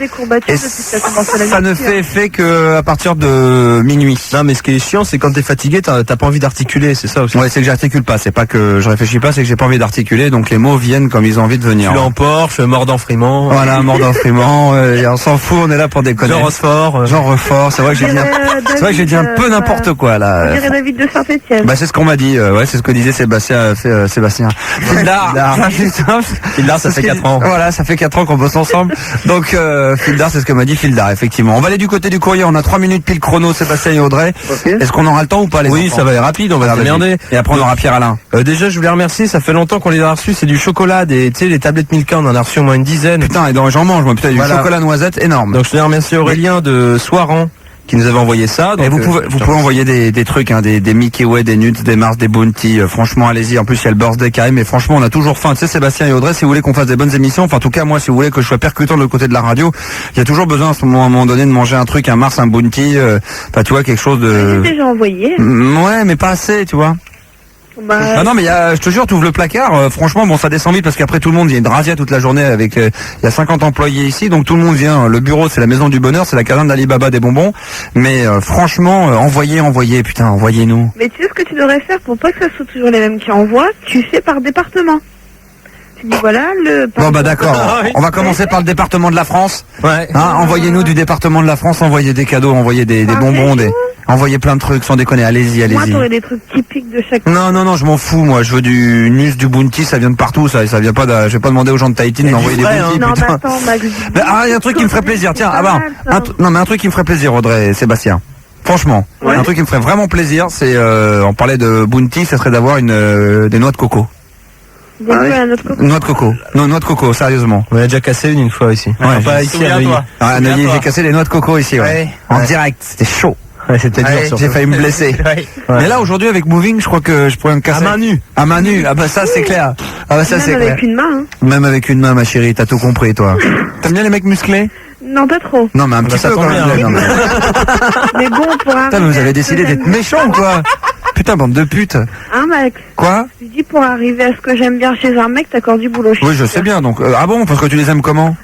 Et ça ne fait effet que à partir de minuit. Non, mais ce qui est chiant, c'est quand t'es fatigué, t'as pas envie d'articuler, c'est ça aussi. Ouais, c'est que j'articule pas, c'est pas que je réfléchis pas, c'est que j'ai pas envie d'articuler, donc les mots viennent comme ils ont envie de venir. Tu l'emportes, mordant frimant. Voilà, mordant frimant, on s'en fout, on est là pour déconner. Jean Rochefort. Jean Rochefort, c'est vrai que j'ai dit un peu n'importe quoi là. On dirait David de Saint-Etienne. Bah c'est ce qu'on m'a dit, ouais, c'est ce que disait Sébastien. Fildar, ça fait 4 ans. Voilà, ça fait 4 ans qu'on bosse ensemble. Donc Fildar, c'est ce que m'a dit Fildar, effectivement. On va aller du côté du courrier, on a 3 minutes pile chrono, Sébastien et Audrey. Okay. Est-ce qu'on aura le temps ou pas les Oui, enfants? ça va être rapide, on va s'emmerder. Et après on aura Pierre-Alain. Déjà, je voulais remercier, ça fait longtemps qu'on les a reçus, c'est du chocolat, tu sais, les tablettes Milka, on en a reçu au moins une dizaine. Putain, et j'en mange, moi, putain, du chocolat noisette énorme. Donc je voulais remercier Aurélien de Soiran, qui nous avait envoyé ça. Donc, et vous pouvez envoyer des trucs, hein, des Mickey Way, des Nuts, des Mars, des Bounty. Franchement, allez-y. En plus, il y a le birthday qui arrive, mais franchement, on a toujours faim. Tu sais, Sébastien et Audrey, si vous voulez qu'on fasse des bonnes émissions, enfin, en tout cas, moi, si vous voulez que je sois percutant de l'autre côté de la radio, il y a toujours besoin, à un moment donné, de manger un truc, un Mars, un Bounty, enfin, tu vois, quelque chose de... J'ai déjà envoyé. Ouais, mais pas assez, tu vois. Ah non mais je te jure, tu ouvres le placard, franchement bon ça descend vite parce qu'après tout le monde vient de razzia toute la journée avec il y a 50 employés ici, donc tout le monde vient, le bureau c'est la maison du bonheur, c'est la caserne d'Alibaba des bonbons, mais franchement envoyez, putain, envoyez-nous. Mais tu sais ce que tu devrais faire pour pas que ça soit toujours les mêmes qui envoient, tu fais par département. Tu dis voilà le... Bon bah d'accord, on va commencer par le département de la France. Ouais. Hein, envoyez-nous du département de la France, envoyez des cadeaux, envoyez des bonbons, envoyez plein de trucs, sans déconner, allez-y. Moi t'aurais des trucs typiques de chaque... Non, je m'en fous, moi, je veux du Nus, du Bounty, ça vient de partout, ça vient pas je vais pas demander aux gens de Tahiti de m'envoyer des Bounty, non, putain. Mais attends, Max, il y a un truc qui me ferait plaisir, tiens, un truc qui me ferait plaisir, Audrey et Sébastien. Franchement, un truc qui me ferait vraiment plaisir, c'est, on parlait de Bounty, ça serait d'avoir des noix de coco. Noix de coco. Non, noix de coco, sérieusement. On a déjà cassé une fois ici. Ouais, pas ici à Neuilly. À Neuilly, j'ai cassé les noix de coco ici, en direct. C'était chaud. Ouais, c'était dur. J'ai failli me blesser. Mais là, aujourd'hui, avec Moving, je crois que je pourrais me casser. À main nue. Ah bah ça, c'est clair. Ah bah ça, c'est clair. Même avec une main, hein. Même avec une main, ma chérie, t'as tout compris, toi. T'aimes bien les mecs musclés? Non, pas trop. Non, mais un petit peu quand même. Mais bon, pour un... Putain, mais vous avez décidé d'être méchant ou quoi? Putain, Putain, bande de putes. Hein, Max? Quoi? Je dis pour arriver à ce que j'aime bien chez un mec, t'as encore du boulot. Oui, je sais bien, donc... ah bon, parce que tu les aimes comment?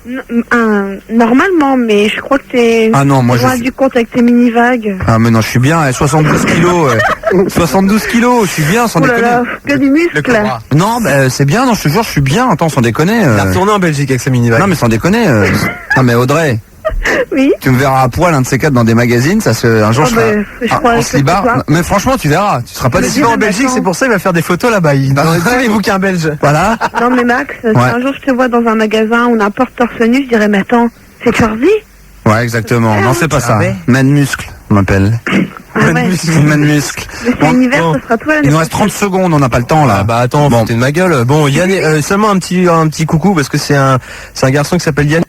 Normalement, mais je crois que t'es... Ah non, moi loin du compte avec tes mini-vagues. Ah mais non, je suis bien, 72 kilos. 72 kilos, je suis bien, sans Oh là déconner. là, que du muscle, là. Non, bah, c'est bien, non, je te jure, je suis bien, attends, sans déconner. Il a retourné en Belgique avec sa mini-vague. Non, mais sans déconner. Non, mais Audrey. Oui. Tu me verras à poil un de ces quatre dans des magazines, ça se... un jour Oh, je serai je crois en que slibard. c'est toi. Mais franchement, tu verras, tu seras pas Il déçu. va en Belgique, c'est pour ça il va faire des photos là-bas. Il dans tous les bouquins belges. Voilà. Non, mais Max, si Ouais. un jour je te vois dans un magasin ou n'importe torse nu, je dirais, mais attends, c'est Curvy? Ouais, exactement. Non, c'est pas ça. Man Muscle, on m'appelle. Ah ouais. Man Muscle. Mais c'est l'hiver, ce sera toi l'année Il nous reste 30 secondes, on n'a pas le temps là. Ah bah attends, Bon. foutez de ma gueule. Bon, Yann, seulement un petit coucou parce que c'est un garçon qui s'appelle Yann.